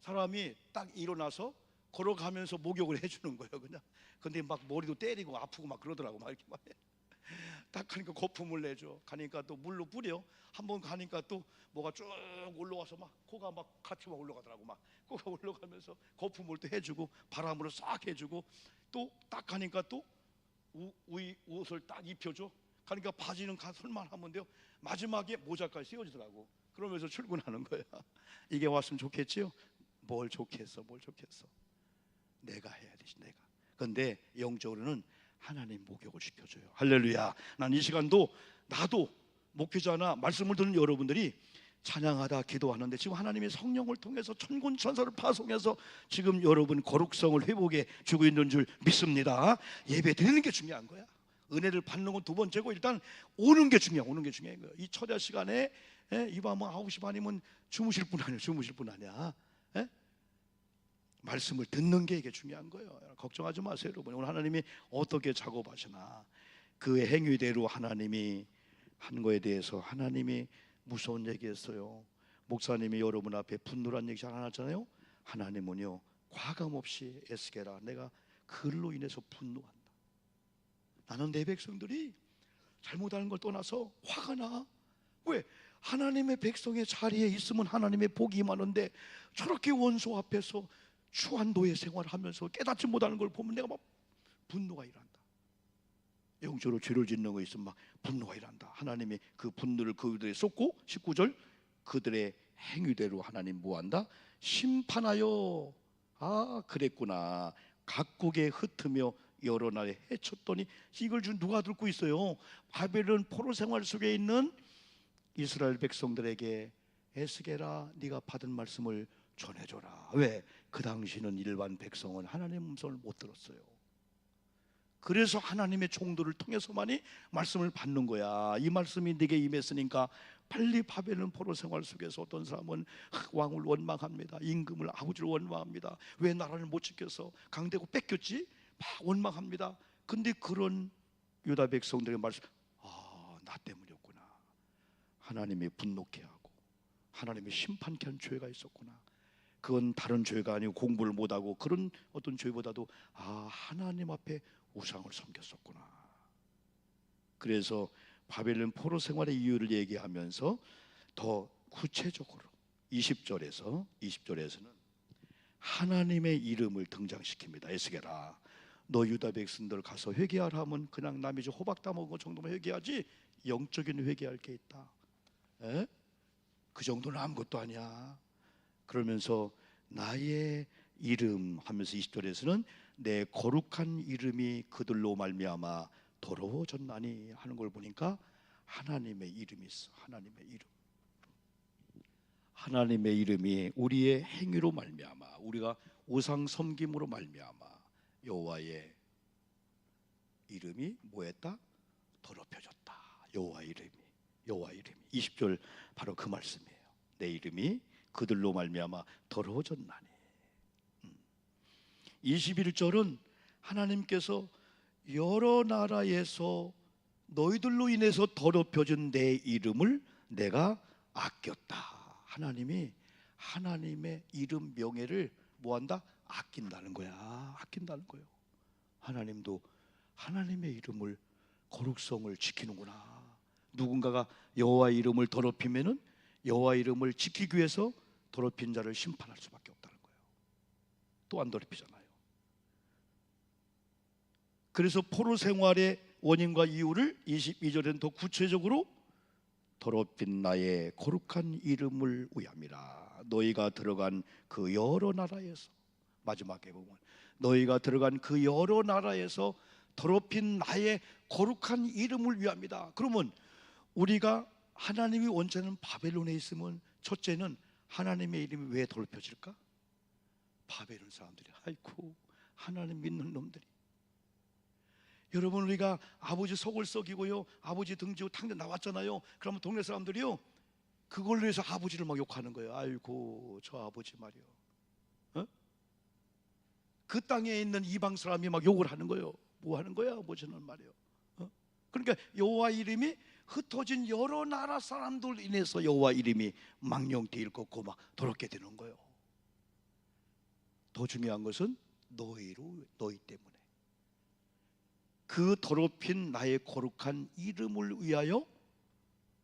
사람이 딱 일어나서 걸어가면서 목욕을 해주는 거예요, 그냥. 근데 막 머리도 때리고 아프고 막 그러더라고. 막 이렇게 막 딱 가니까 거품을 내줘. 가니까 또 물로 뿌려. 한번 가니까 또 뭐가 쭉 올라와서 막 코가 막 같이 막 올라가더라고. 막 코가 올라가면서 거품을 또 해주고 바람으로 싹 해주고, 또 딱 가니까 또 옷을 딱 입혀줘. 가니까 바지는 가설만 하면 돼요. 마지막에 모자까지 씌워주더라고. 그러면서 출근하는 거야. 이게 왔으면 좋겠지요? 뭘 좋겠어, 뭘 좋겠어. 내가 해야 되지, 내가. 그런데 영적으로는 하나님 목욕을 시켜줘요. 할렐루야. 난 이 시간도 나도 목회자나 말씀을 듣는 여러분들이 찬양하다 기도하는데 지금 하나님의 성령을 통해서 천군 천사를 파송해서 지금 여러분 거룩성을 회복해 주고 있는 줄 믿습니다. 예배 드리는 게 중요한 거야. 은혜를 받는 건 두 번째고, 일단 오는 게 중요해. 오는 게 중요한 거야. 이 철야 시간에 이 밤 9시 반이면 주무실 분 아니야. 주무실 분 아니야. 말씀을 듣는 게 이게 중요한 거예요. 걱정하지 마세요, 여러분. 오늘 하나님이 어떻게 작업하시나, 그의 행위대로 하나님이 한 거에 대해서 하나님이 무서운 얘기했어요. 목사님이 여러분 앞에 분노란 얘기 잘 안 하잖아요. 하나님은요, 과감 없이 에스게라, 내가 그로 인해서 분노한다. 나는 내 백성들이 잘못하는 걸 떠나서 화가 나. 왜? 하나님의 백성의 자리에 있으면 하나님의 복이 임하는데 저렇게 원수 앞에서 추한도의 생활을 하면서 깨닫지 못하는 걸 보면 내가 막 분노가 일한다. 영적으로 죄를 짓는 거 있으면 막 분노가 일한다. 하나님이 그 분노를 그들에 쏟고, 19절, 그들의 행위대로 하나님 뭐한다? 심판하여. 아, 그랬구나. 각국에 흩으며 여러 나라에 해쳤더니, 이걸 준 누가 듣고 있어요? 바벨론 포로 생활 속에 있는 이스라엘 백성들에게 에스게라, 네가 받은 말씀을 전해줘라. 왜? 그 당시는 일반 백성은 하나님의 음성을 못 들었어요. 그래서 하나님의 종들을 통해서만이 말씀을 받는 거야. 이 말씀이 네게 임했으니까 빨리. 바벨론 포로 생활 속에서 어떤 사람은 왕을 원망합니다. 임금을, 아버지를 원망합니다. 왜 나라를 못 지켜서 강대국 뺏겼지? 막 원망합니다. 근데 그런 유다 백성들의 말씀, 아, 나 때문이었구나. 하나님이 분노케 하고 하나님이 심판케 한 죄가 있었구나. 그건 다른 죄가 아니고 공부를 못하고 그런 어떤 죄보다도 하나님 앞에 우상을 섬겼었구나. 그래서 바벨론 포로 생활의 이유를 얘기하면서 더 구체적으로 20절에서는 하나님의 이름을 등장시킵니다. 에스게라, 너 유다 백성들 가서 회개하라 하면 그냥 남이 저 호박 따먹은 것 정도만 회개하지 영적인 회개할 게 있다. 그 정도는 아무것도 아니야. 그러면서 나의 이름 하면서 20절에서는 내 거룩한 이름이 그들로 말미암아 더러워졌나니 하는 걸 보니까 하나님의 이름이 있어. 하나님의 이름. 하나님의 이름이 우리의 행위로 말미암아, 우리가 우상 섬김으로 말미암아 여호와의 이름이 뭐했다? 더럽혀졌다. 여호와 이름이. 20절 바로 그 말씀이에요. 내 이름이 그들로 말미암아 더러워졌나니. 21절은 하나님께서 여러 나라에서 너희들로 인해서 더럽혀진 내 이름을 내가 아꼈다. 하나님이 하나님의 이름 명예를 뭐한다? 아낀다는 거야. 아낀다는 거예요. 하나님도 하나님의 이름을, 거룩성을 지키는구나. 누군가가 여호와 이름을 더럽히면은 여호와 이름을 지키기 위해서 더럽힌 자를 심판할 수밖에 없다는 거예요. 또 안 더럽히잖아요. 그래서 포로 생활의 원인과 이유를 22절에는 더 구체적으로 더럽힌 나의 거룩한 이름을 위함이라. 너희가 들어간 그 여러 나라에서, 마지막에 보면 너희가 들어간 그 여러 나라에서 더럽힌 나의 거룩한 이름을 위함이다. 그러면 우리가 하나님이 원체는 바벨론에 있으면 첫째는 하나님의 이름이 왜 더럽혀질까? 바벨론 사람들이, 아이고 하나님 믿는 놈들이. 여러분, 우리가 아버지 속을 썩이고요, 아버지 등지고 탕자 나왔잖아요. 그러면 동네 사람들이요 그걸로 해서 아버지를 막 욕하는 거예요. 아이고 저 아버지 말이요, 그 땅에 있는 이방 사람이 막 욕을 하는 거예요. 뭐 하는 거야 아버지는 말이요. 그러니까 여호와 이름이 흩어진 여러 나라 사람들 인해서 여호와 이름이 망령되이 걷고 막 더럽게 되는 거예요. 더 중요한 것은 너희 때문에 그 더럽힌 나의 거룩한 이름을 위하여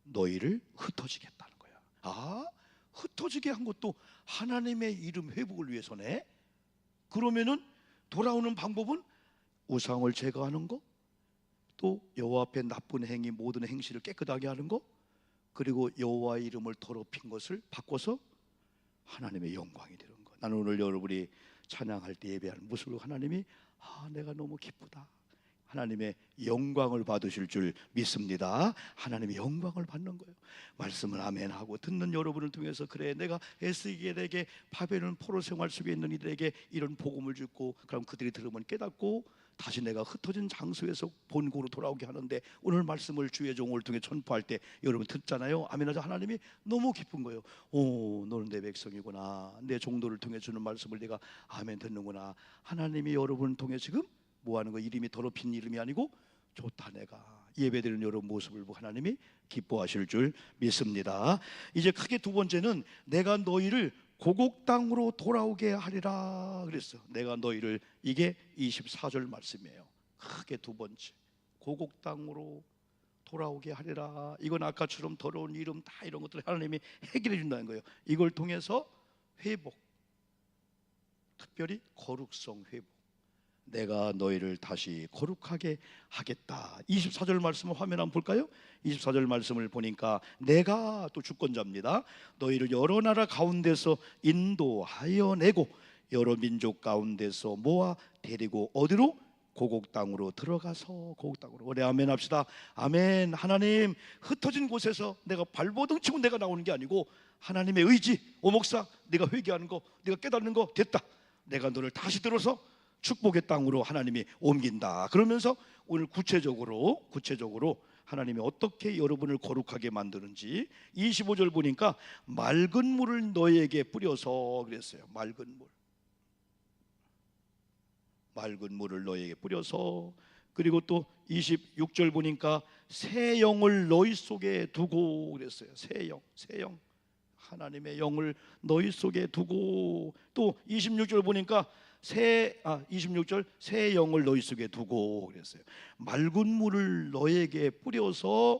너희를 흩어지겠다는 거야. 흩어지게 한 것도 하나님의 이름 회복을 위해서네. 그러면은 돌아오는 방법은 우상을 제거하는 거, 또 여호와 앞에 나쁜 행위 모든 행실을 깨끗하게 하는 거, 그리고 여호와의 이름을 더럽힌 것을 바꿔서 하나님의 영광이 되는 거. 나는 오늘 여러분이 찬양할 때 예배하는 모습을 하나님이 내가 너무 기쁘다, 하나님의 영광을 받으실 줄 믿습니다. 하나님의 영광을 받는 거예요. 말씀을 아멘하고 듣는 여러분을 통해서, 그래 내가 에스겔에게 바벨론 포로 생활 속에 있는 이들에게 이런 복음을 주고, 그럼 그들이 들으면 깨닫고 다시 내가 흩어진 장소에서 본고로 돌아오게 하는데, 오늘 말씀을 주의 종을 통해 전파할 때 여러분 듣잖아요. 아멘하자. 하나님이 너무 기쁜 거예요. 너는 내 백성이구나, 내 종도를 통해 주는 말씀을 내가 아멘 듣는구나. 하나님이 여러분을 통해 지금 뭐 하는 거? 이름이 더럽힌 이름이 아니고 좋다, 내가 예배드리는 여러분 모습을 보고 하나님이 기뻐하실 줄 믿습니다. 이제 크게 두 번째는 내가 너희를 고국 땅으로 돌아오게 하리라 그랬어. 내가 너희를, 이게 24절 말씀이에요. 크게 두 번째, 고국 땅으로 돌아오게 하리라. 이건 아까처럼 더러운 이름 다 이런 것들 하나님이 해결해 준다는 거예요. 이걸 통해서 회복, 특별히 거룩성 회복, 내가 너희를 다시 거룩하게 하겠다. 24절 말씀을 화면 한번 볼까요? 24절 말씀을 보니까 내가 또 주권자입니다. 너희를 여러 나라 가운데서 인도하여 내고 여러 민족 가운데서 모아 데리고 어디로? 고국 땅으로 들어가서 고국 땅으로. 우리 아멘 합시다. 아멘. 하나님, 흩어진 곳에서 내가 발버둥 치고 내가 나오는 게 아니고 하나님의 의지, 목사 내가 회개하는 거, 내가 깨닫는 거 됐다, 내가 너를 다시 들어서 축복의 땅으로 하나님이 옮긴다. 그러면서 오늘 구체적으로 하나님이 어떻게 여러분을 거룩하게 만드는지 25절 보니까 맑은 물을 너에게 뿌려서 그랬어요. 맑은 물을 너에게 뿌려서. 그리고 또 26절 보니까 새 영을 너희 속에 두고 그랬어요. 새 영, 하나님의 영을 너희 속에 두고. 또 26절 보니까 26절 새 영을 너희 속에 두고 그랬어요. 맑은 물을 너에게 뿌려서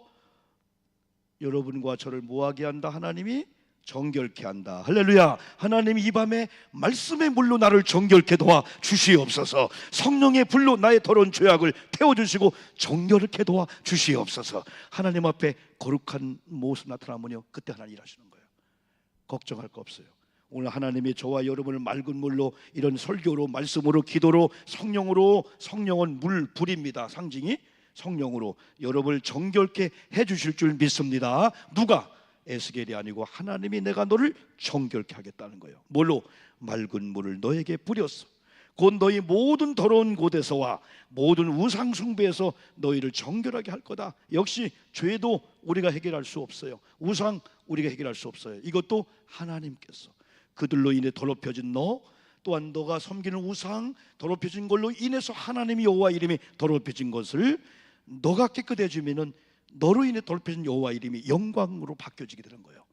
여러분과 저를 뭐하게 한다? 하나님이 정결케 한다. 할렐루야. 하나님이 이 밤에 말씀의 물로 나를 정결케 도와 주시옵소서. 성령의 불로 나의 더러운 죄악을 태워주시고 정결케 도와 주시옵소서. 하나님 앞에 거룩한 모습 나타나면요, 그때 하나님 일하시는 거예요. 걱정할 거 없어요. 오늘 하나님이 저와 여러분을 맑은 물로, 이런 설교로, 말씀으로, 기도로, 성령은 불입니다. 상징이 성령으로 여러분을 정결케 해주실 줄 믿습니다. 누가? 에스겔이 아니고 하나님이 내가 너를 정결케 하겠다는 거예요. 뭘로? 맑은 물을 너에게 뿌렸어. 곧 너희 모든 더러운 곳에서와 모든 우상 숭배에서 너희를 정결하게 할 거다. 역시 죄도 우리가 해결할 수 없어요. 우상 우리가 해결할 수 없어요. 이것도 하나님께서 그들로 인해 더럽혀진 너, 또한 너가 섬기는 우상 더럽혀진 걸로 인해서 하나님이 여호와 이름이 더럽혀진 것을 너가 깨끗해지면은 너로 인해 더럽혀진 여호와 이름이 영광으로 바뀌어지게 되는 거예요.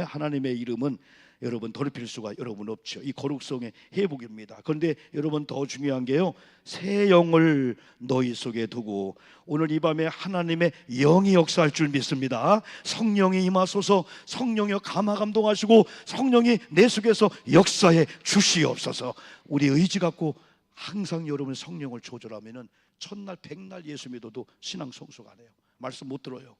하나님의 이름은 여러분 더럽힐 수가 여러분 없죠. 이 거룩성의 회복입니다. 그런데 여러분 더 중요한 게요, 새 영을 너희 속에 두고. 오늘 이 밤에 하나님의 영이 역사할 줄 믿습니다. 성령이 임하소서. 성령이여 감화 감동하시고 성령이 내 속에서 역사해 주시옵소서. 우리 의지 갖고 항상 여러분 성령을 조절하면은 첫날 백날 예수 믿어도 신앙 성숙 안 해요. 말씀 못 들어요.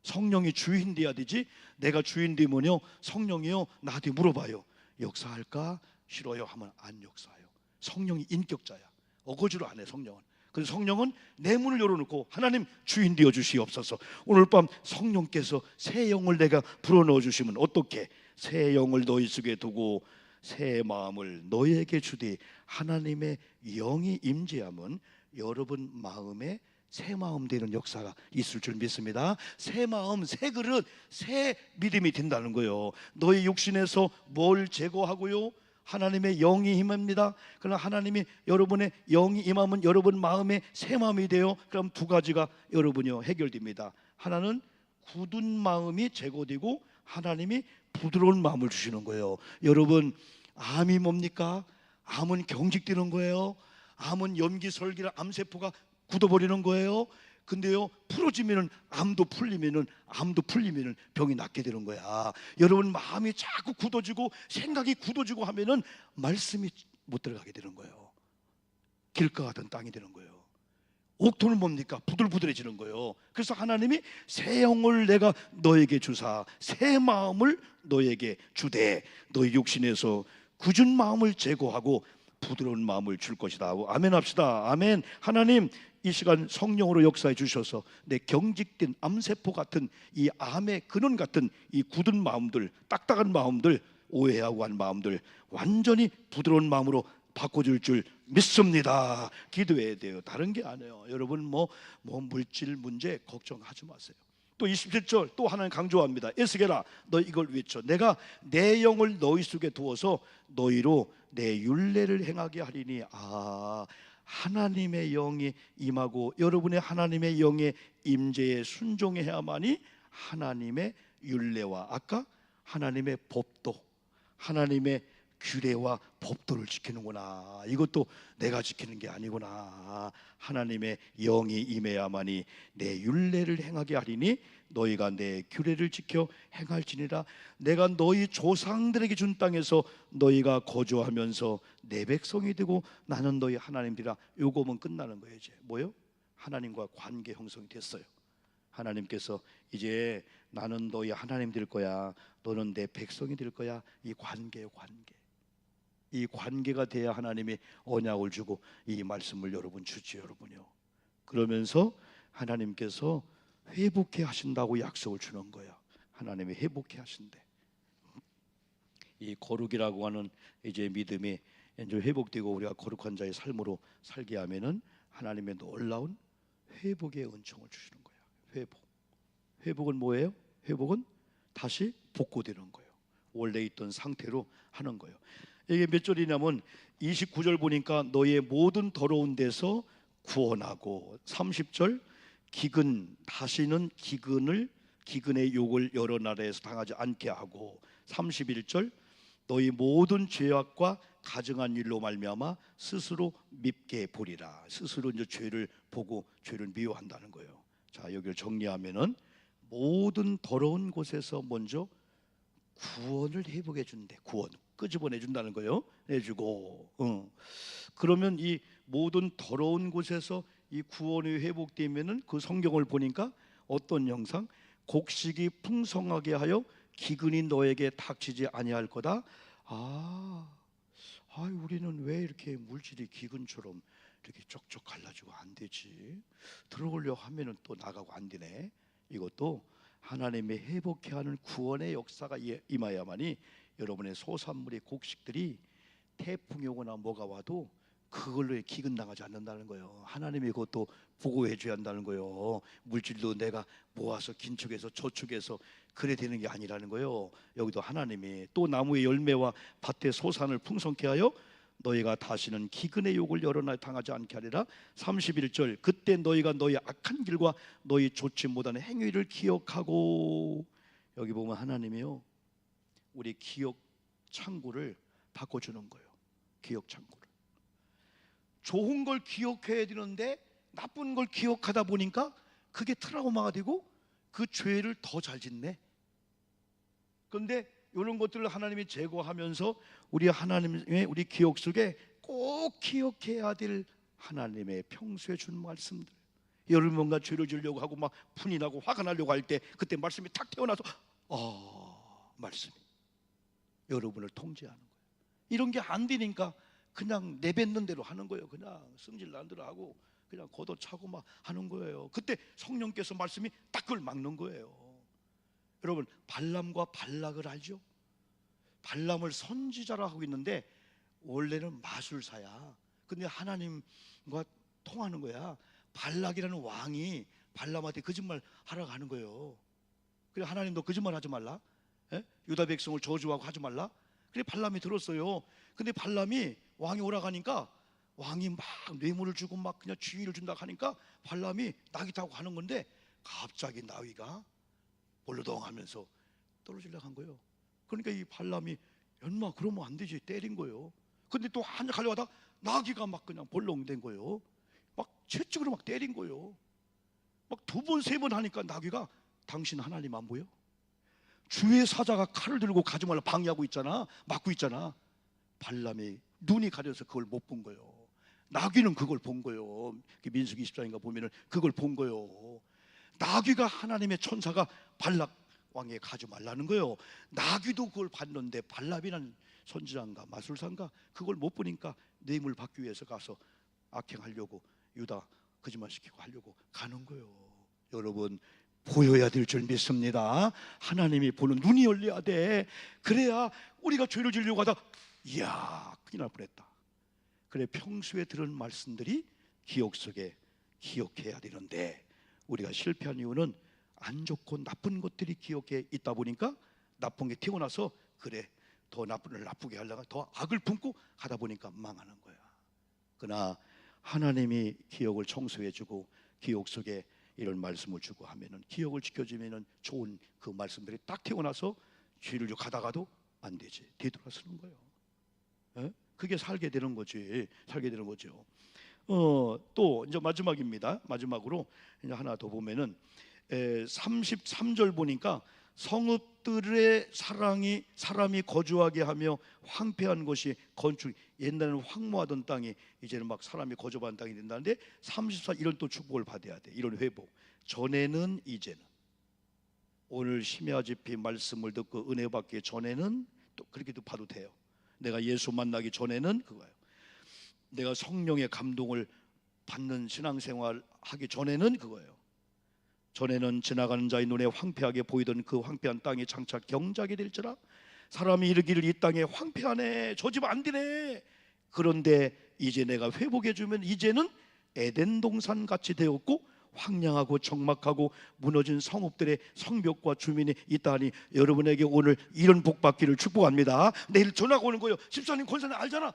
성령이 주인 돼야 되지. 내가 주인 되면요, 성령이요 나한테 물어봐요. 역사할까? 싫어요 하면 안 역사해요. 성령이 인격자야. 어거지로 안 해 성령은. 그래서 성령은 내 문을 열어놓고 하나님 주인 되어 주시옵소서. 오늘 밤 성령께서 새 영을 내가 불어넣어 주시면 어떻게? 새 영을 너희 속에 두고 새 마음을 너희에게 주되. 하나님의 영이 임재하면 여러분 마음에 새 마음 되는 역사가 있을 줄 믿습니다. 새 마음, 새 그릇, 새 믿음이 된다는 거예요. 너희 육신에서 뭘 제거하고요? 하나님의 영이 임합니다. 그러나 하나님이 여러분의 영이 임하면 여러분 마음에 새 마음이 돼요. 그럼 두 가지가 여러분이요 해결됩니다. 하나는 굳은 마음이 제거되고 하나님이 부드러운 마음을 주시는 거예요. 여러분, 암이 뭡니까? 암은 경직되는 거예요. 암은 염기설기라 암세포가 굳어버리는 거예요. 근데요, 풀어지면은 암도 풀리면은 병이 낫게 되는 거야. 여러분, 마음이 자꾸 굳어지고 생각이 굳어지고 하면은 말씀이 못 들어가게 되는 거예요. 길가 같은 땅이 되는 거예요. 옥토는 뭡니까? 부들부들해지는 거예요. 그래서 하나님이 새 영을 내가 너에게 주사 새 마음을 너에게 주되 너희 육신에서 굳은 마음을 제거하고 부드러운 마음을 줄 것이다. 아멘 합시다. 아멘. 하나님, 이 시간 성령으로 역사해 주셔서 내 경직된 암세포 같은 이 암의 근원 같은 이 굳은 마음들, 딱딱한 마음들, 오해하고 한 마음들 완전히 부드러운 마음으로 바꿔줄 줄 믿습니다. 기도해야 돼요. 다른 게 아니에요. 여러분 뭐 물질 문제 걱정하지 마세요. 또 27절 또 하나는 강조합니다. 에스겔아, 너 이걸 외쳐. 내가 내 영을 너희 속에 두어서 너희로 내 율례를 행하게 하리니. 하나님의 영이 임하고 여러분의 하나님의 영의 임재에 순종해야만이 하나님의 율례와 아까 하나님의 법도, 하나님의 규례와 법도를 지키는구나. 이것도 내가 지키는 게 아니구나. 하나님의 영이 임해야만이 내 율례를 행하게 하리니 너희가 내 규례를 지켜 행할지니라. 내가 너희 조상들에게 준 땅에서 너희가 거주하면서 내 백성이 되고 나는 너희 하나님이라. 요거면 끝나는 거예요. 이제 뭐요? 하나님과 관계 형성이 됐어요. 하나님께서 이제 나는 너희 하나님 될 거야, 너는 내 백성이 될 거야. 이 관계예요. 관계. 이 관계가 돼야 하나님이 언약을 주고 이 말씀을 여러분 주지. 여러분요, 그러면서 하나님께서 회복해 하신다고 약속을 주는 거예요. 하나님이 회복해 하신대. 이 거룩이라고 하는 이제 믿음이 이제 회복되고 우리가 거룩한 자의 삶으로 살게 하면은 하나님의 놀라운 회복의 은총을 주시는 거예요. 회복은 뭐예요? 회복은 다시 복구되는 거예요. 원래 있던 상태로 하는 거예요. 이게 몇 절이냐면 29절 보니까 너의 모든 더러운 데서 구원하고, 30절 다시는 기근의 욕을 여러 나라에서 당하지 않게 하고, 31절 너희 모든 죄악과 가증한 일로 말미암아 스스로 밉게 보리라. 스스로 이제 죄를 보고 죄를 미워한다는 거예요. 자, 여기를 정리하면은 모든 더러운 곳에서 먼저 구원을 회복해 준대. 구원 끄집어내 준다는 거예요. 해주고. 그러면 이 모든 더러운 곳에서 이 구원이 회복되면은 그 성경을 보니까 어떤 영상? 곡식이 풍성하게 하여 기근이 너에게 닥치지 아니할 거다. 우리는 왜 이렇게 물질이 기근처럼 이렇게 쪽쪽 갈라지고 안 되지? 들어오려고 하면은 또 나가고 안 되네. 이것도 하나님의 회복해 하는 구원의 역사가 임하야만이 여러분의 소산물의 곡식들이 태풍이 오거나 뭐가 와도 그걸로 기근 당하지 않는다는 거예요. 하나님이 그것도 보호해 줘야 한다는 거예요. 물질도 내가 모아서 긴축해서 저축해서 그래 되는 게 아니라는 거예요. 여기도 하나님이 또 나무의 열매와 밭의 소산을 풍성케 하여 너희가 다시는 기근의 욕을 여러 날 당하지 않게 하리라. 31절 그때 너희가 너희 악한 길과 너희 좋지 못한 행위를 기억하고. 여기 보면 하나님이요, 우리 기억 창구를 바꿔주는 거예요. 기억 창구를. 좋은 걸 기억해야 되는데 나쁜 걸 기억하다 보니까 그게 트라우마가 되고 그 죄를 더 잘 짓네. 그런데 이런 것들을 하나님이 제거하면서 우리 기억 속에 꼭 기억해야 될 하나님의 평소에 준 말씀들. 여러분 뭔가 죄를 지으려고 하고 막 분이 나고 화가 나려고 할 때 그때 말씀이 탁 태어나서 말씀이 여러분을 통제하는 거예요. 이런 게 안 되니까 그냥 내뱉는 대로 하는 거예요. 그냥 승질 나는 대로 하고 그냥 걷어차고 막 하는 거예요. 그때 성령께서 말씀이 딱 그걸 막는 거예요. 여러분 발람과 발락을 알죠? 발람을 선지자라 하고 있는데 원래는 마술사야. 근데 하나님과 통하는 거야. 발락이라는 왕이 발람한테 거짓말 하라고 하는 거예요. 그래 하나님 너 거짓말 하지 말라. 유다 백성을 저주하고 하지 말라. 그래 발람이 들었어요. 근데 발람이 왕이 오라고 하니까 왕이 막 뇌물을 주고 막 그냥 주의를 준다고 하니까 발람이 낙이 타고 가는 건데 갑자기 나귀가 볼로덩하면서 떨어지려고 한 거예요. 그러니까 이 발람이 연마 그러면 안 되지 때린 거예요. 근데 또 한참 가려가다 나귀가 막 그냥 볼렁된 거예요. 막 채찍으로 막 때린 거예요. 막 두 번 세 번 하니까 나귀가 당신 하나님 안 보여? 주의 사자가 칼을 들고 가지 말라 방해하고 있잖아, 막고 있잖아. 발람이 눈이 가려서 그걸 못 본 거예요. 나귀는 그걸 본 거예요. 민수기 24인가 보면은 그걸 본 거예요. 나귀가 하나님의 천사가 발락 왕에 가지 말라는 거예요. 나귀도 그걸 봤는데 발람이라는 선지자인가 마술사인가 그걸 못 보니까 뇌물 받기 위해서 가서 악행하려고 유다 거짓말시키고 하려고 가는 거예요. 여러분 보여야 될 줄 믿습니다. 하나님이 보는 눈이 열려야 돼. 그래야 우리가 죄를 지으려고 하다 이야 큰일 날 뻔했다. 그래 평소에 들은 말씀들이 기억 속에 기억해야 되는데 우리가 실패한 이유는 안 좋고 나쁜 것들이 기억에 있다 보니까 나쁜 게 튀어나와서 그래 더 나쁘게 하려고 더 악을 품고 하다 보니까 망하는 거야. 그러나 하나님이 기억을 청소해주고 기억 속에 이런 말씀을 주고 하면은 기억을 지켜주면은 좋은 그 말씀들이 딱 튀어나와서 죄를 가다가도 안 되지 되돌아서는 거예요. 에? 그게 살게 되는 거지. 살게 되는 거죠. 또 이제 마지막입니다. 마지막으로 이제 하나 더 보면은 33절 보니까 성읍들의 사람이 거주하게 하며 황폐한 것이 건축 옛날에는 황무하던 땅이 이제는 막 사람이 거주한 땅이 된다는데 34 이런 또 축복을 받아야 돼. 이런 회복. 전에는 이제는 오늘 심야 집회 말씀을 듣고 은혜 받기 전에는 또 그렇게도 봐도 돼요. 내가 예수 만나기 전에는 그거예요. 내가 성령의 감동을 받는 신앙생활 하기 전에는 그거예요. 전에는 지나가는 자의 눈에 황폐하게 보이던 그 황폐한 땅이 장차 경작이 될지라 사람이 이르기를 이 땅에 황폐하네 저 집 안 되네. 그런데 이제 내가 회복해 주면 이제는 에덴 동산 같이 되었고 황량하고 적막하고 무너진 성읍들의 성벽과 주민이 있다니 여러분에게 오늘 이런 복 받기를 축복합니다. 내일 전화가 오는 거예요. 집사님 권사님 알잖아.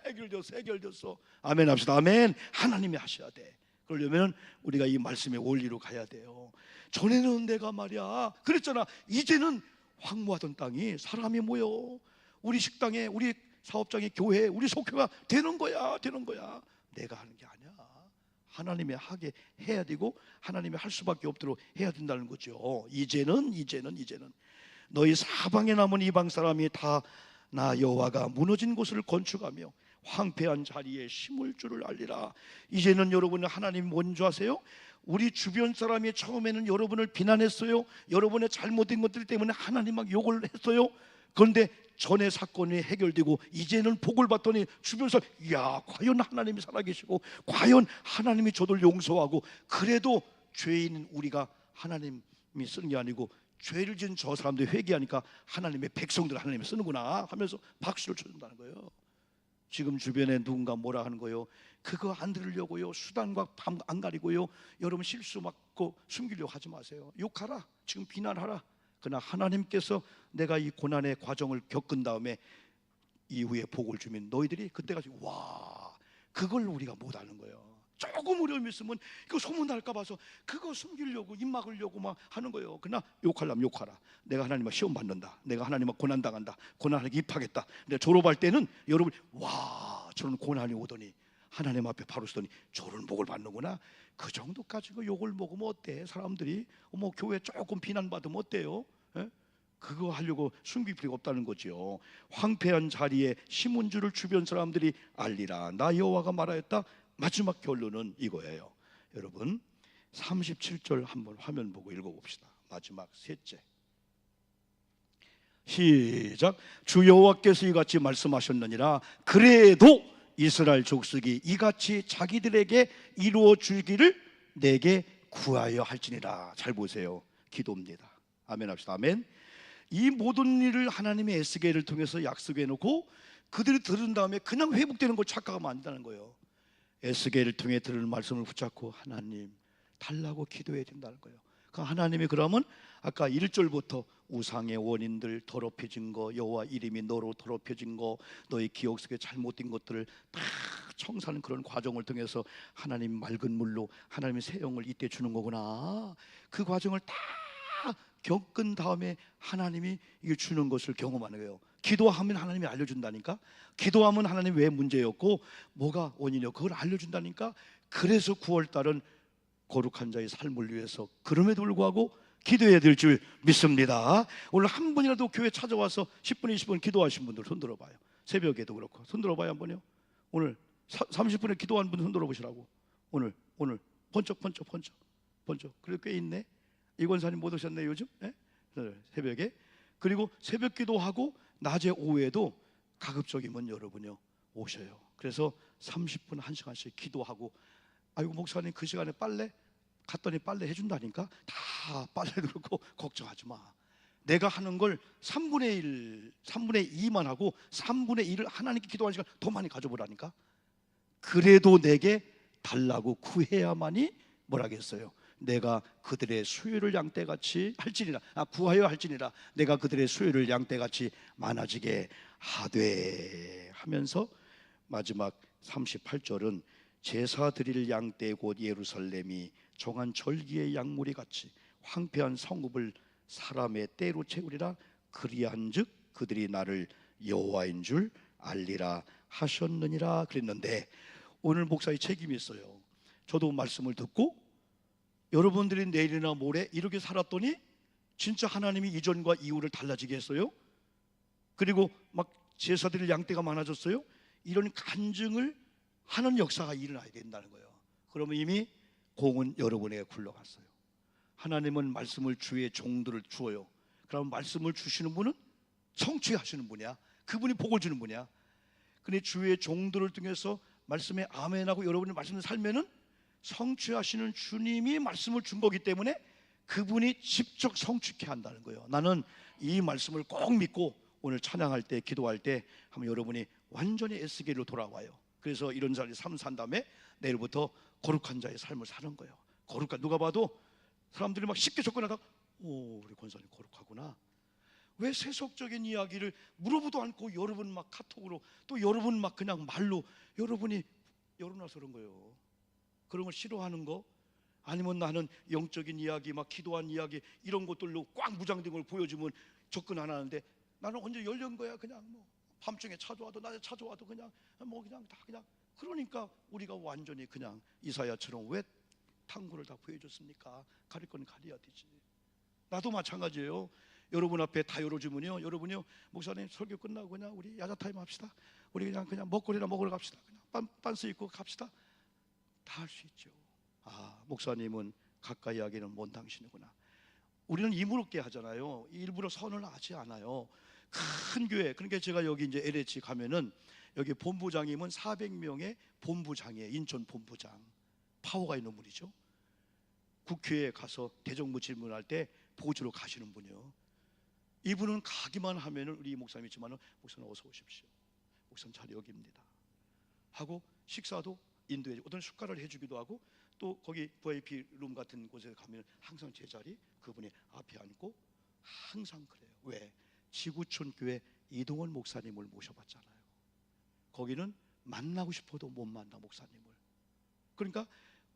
해결됐어. 아멘 합시다. 아멘. 하나님이 하셔야 돼. 그러려면 우리가 이 말씀의 원리로 가야 돼요. 전에는 내가 말이야 그랬잖아. 이제는 황무하던 땅이 사람이 모여 우리 식당에 우리 사업장에 교회에 우리 속회가 되는 거야. 내가 하는 게 아니야. 하나님이 하게 해야 되고 하나님이 할 수밖에 없도록 해야 된다는 거죠. 이제는 너희 사방에 남은 이방 사람이 다 나 여호와가 무너진 곳을 건축하며 황폐한 자리에 심을 줄을 알리라. 이제는 여러분은 하나님 뭔지 아세요? 우리 주변 사람이 처음에는 여러분을 비난했어요. 여러분의 잘못된 것들 때문에 하나님 막 욕을 했어요. 그런데 전의 사건이 해결되고 이제는 복을 받더니 주변 사람 이야 과연 하나님이 살아계시고 과연 하나님이 저들 용서하고 그래도 죄인은 우리가 하나님이 쓰는 게 아니고 죄를 지은 저 사람들이 회개하니까 하나님의 백성들 하나님이 쓰는구나 하면서 박수를 쳐준다는 거예요. 지금 주변에 누군가 뭐라 하는 거예요. 그거 안 들으려고요. 수단과 밤 안 가리고요. 여러분 실수 막고 숨기려고 하지 마세요. 욕하라. 지금 비난하라. 그러나 하나님께서 내가 이 고난의 과정을 겪은 다음에 이후에 복을 주면 너희들이 그때까지 와 그걸 우리가 못하는 거예요. 조금 어려움이 있으면 이거 소문날까 봐서 그거 숨기려고 입 막으려고 막 하는 거예요. 그러나 욕하려면 욕하라. 내가 하나님과 시험 받는다. 내가 하나님과 고난 당한다. 고난에게 입하겠다. 내가 졸업할 때는 여러분 와 저런 고난이 오더니 하나님 앞에 바로 서더니 저런 복을 받는구나. 그 정도 가지고 욕을 먹으면 어때? 사람들이 뭐 교회 조금 비난받으면 어때요? 에? 그거 하려고 숨길 필요가 없다는 거죠. 황폐한 자리에 심은 줄을 주변 사람들이 알리라. 나 여호와가 말하였다. 마지막 결론은 이거예요. 여러분 37절 한번 화면 보고 읽어봅시다. 마지막 셋째 시작. 주 여호와께서 이같이 말씀하셨느니라. 그래도 이스라엘 족속이 이같이 자기들에게 이루어 주기를 내게 구하여 할지니라. 잘 보세요. 기도입니다. 아멘 합시다. 아멘. 이 모든 일을 하나님의 에스겔을 통해서 약속해 놓고 그들이 들은 다음에 그냥 회복되는 걸 착각하면 안 된다는 거예요. 에스겔을 통해 들은 말씀을 붙잡고 하나님 달라고 기도해야 된다는 거예요. 그 하나님이 그러면 아까 1절부터 우상의 원인들 더럽혀진 거 여호와 이름이 너로 더럽혀진 거 너의 기억 속에 잘못된 것들을 다 청산하는 그런 과정을 통해서 하나님 맑은 물로 하나님의 새 영을 이때 주는 거구나. 그 과정을 다 겪은 다음에 하나님이 이걸 주는 것을 경험하는 거예요. 기도하면 하나님이 알려준다니까. 기도하면 하나님 왜 문제였고 뭐가 원인이었고 그걸 알려준다니까. 그래서 9월달은 거룩한 자의 삶을 위해서 그럼에도 불구하고 기도해야 될 줄 믿습니다. 오늘 한 분이라도 교회 찾아와서 10분 20분 기도하신 분들 손 들어봐요. 새벽에도 그렇고 손 들어봐요. 한번요. 오늘 30분에 기도한 분 손 들어보시라고. 오늘 번쩍. 그래도 꽤 있네. 이권사님 못 오셨네 요즘? 네? 새벽에. 그리고 새벽 기도하고 낮에 오후에도 가급적이면 여러분요 오셔요. 그래서 30분 1시간씩 기도하고, 아이고 목사님 그 시간에 빨래 갔더니 빨래 해준다니까. 다 빨래 들고 걱정하지 마. 내가 하는 걸 3분의 2만 하고 3분의 1을 하나님께 기도하는 시간 더 많이 가져보라니까. 그래도 내게 달라고 구해야만이 뭐라겠어요? 내가 그들의 수요를 양떼같이 할지니라. 구하여 할지니라. 내가 그들의 수요를 양떼같이 많아지게 하되 하면서 마지막 38절은 제사 드릴 양떼 곧 예루살렘이 정한 절기의 양무리 같이 황폐한 성읍을 사람의 때로 채우리라. 그리한즉 그들이 나를 여호와인 줄 알리라 하셨느니라 그랬는데, 오늘 목사의 책임이 있어요. 저도 말씀을 듣고 여러분들이 내일이나 모레 이렇게 살았더니 진짜 하나님이 이전과 이후를 달라지게 했어요. 그리고 막 제사드릴 양떼가 많아졌어요. 이런 간증을 하는 역사가 일어나야 된다는 거예요. 그러면 이미 공은 여러분에게 굴러갔어요. 하나님은 말씀을 주의 종들을 주어요. 그러면 말씀을 주시는 분은 성취하시는 분이야. 그분이 복을 주는 분이야. 근데 주의 종들을 통해서 말씀에 아멘하고 여러분이 말씀을 살면은 성취하시는 주님이 말씀을 준 거기 때문에 그분이 직접 성취케 한다는 거예요. 나는 이 말씀을 꼭 믿고 오늘 찬양할 때 기도할 때 하면 여러분이 완전히 에스겔로 돌아와요. 그래서 이런 자리 삶 산 다음에 내일부터 거룩한 자의 삶을 사는 거예요. 거룩한, 누가 봐도 사람들이 막 쉽게 접근하다가 오, 우리 권사님 거룩하구나. 왜 세속적인 이야기를 물어보도 않고 여러분 막 카톡으로 또 여러분 막 그냥 말로 여러분이 열어놔서 그런 거예요. 그런 걸 싫어하는 거, 아니면 나는 영적인 이야기 막 기도한 이야기 이런 것들로 꽉 무장된 걸 보여주면 접근 안 하는데, 나는 언제 열린 거야. 그냥 뭐 밤중에 찾아와도 낮에 찾아와도 그냥 뭐 그냥 다 그냥. 그러니까 우리가 완전히 그냥 이사야처럼 왜 탕구를 다 보여줬습니까? 가릴 건 가려야 되지. 나도 마찬가지예요. 여러분 앞에 다 열어주면요, 여러분이요, 목사님 설교 끝나고 그냥 우리 야자 타임 합시다. 우리 그냥 먹거리나 먹으러 갑시다. 그냥 빤스 입고 갑시다. 다 할 수 있죠. 아, 목사님은 가까이 하기는 먼 당신이구나. 우리는 이무롭게 하잖아요. 일부러 선을 하지 않아요. 큰 교회. 그러니까 제가 여기 이제 LH 가면은 여기 본부장이면 400명의 본부장이에요. 인천 본부장. 파워가 있는 분이죠. 국회에 가서 대정부 질문할 때 보조로 가시는 분이요. 이분은 가기만 하면은 우리 목사님 있지만은 목사님 어서 오십시오. 목사님 자리 여기입니다. 하고 식사도 인도해, 어떤 숟가락을 해주기도 하고, 또 거기 VIP 룸 같은 곳에 가면 항상 제자리 그분이 앞에 앉고 항상 그래요. 왜? 지구촌 교회 이동원 목사님을 모셔봤잖아요. 거기는 만나고 싶어도 못 만나 목사님을. 그러니까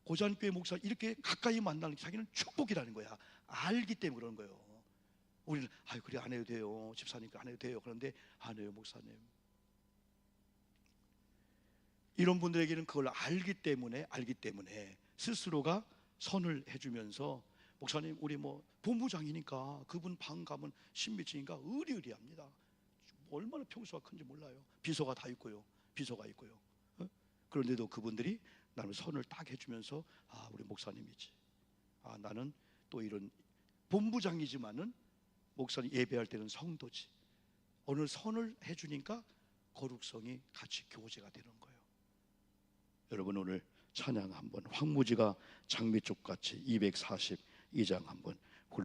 고잔교회 목사 이렇게 가까이 만나는 게 자기는 축복이라는 거야. 알기 때문에 그런 거예요. 우리는 아유 그래 안 해도 돼요. 집사니까 안 해도 돼요. 그런데 안 해요 목사님. 이런 분들에게는 그걸 알기 때문에 스스로가 선을 해주면서, 목사님 우리 뭐 본부장이니까 그분 방 가면 신미치니까 의리의리합니다. 얼마나 평수가 큰지 몰라요. 비서가 다 있고요. 그런데도 그분들이 나는 선을 딱 해주면서 아 우리 목사님이지. 아 나는 또 이런 본부장이지만은 목사님 예배할 때는 성도지. 어느 선을 해주니까 거룩성이 같이 교제가 되는 거예요. 여러분 오늘 찬양 한번 황무지가 장미 쪽같이 242장 한번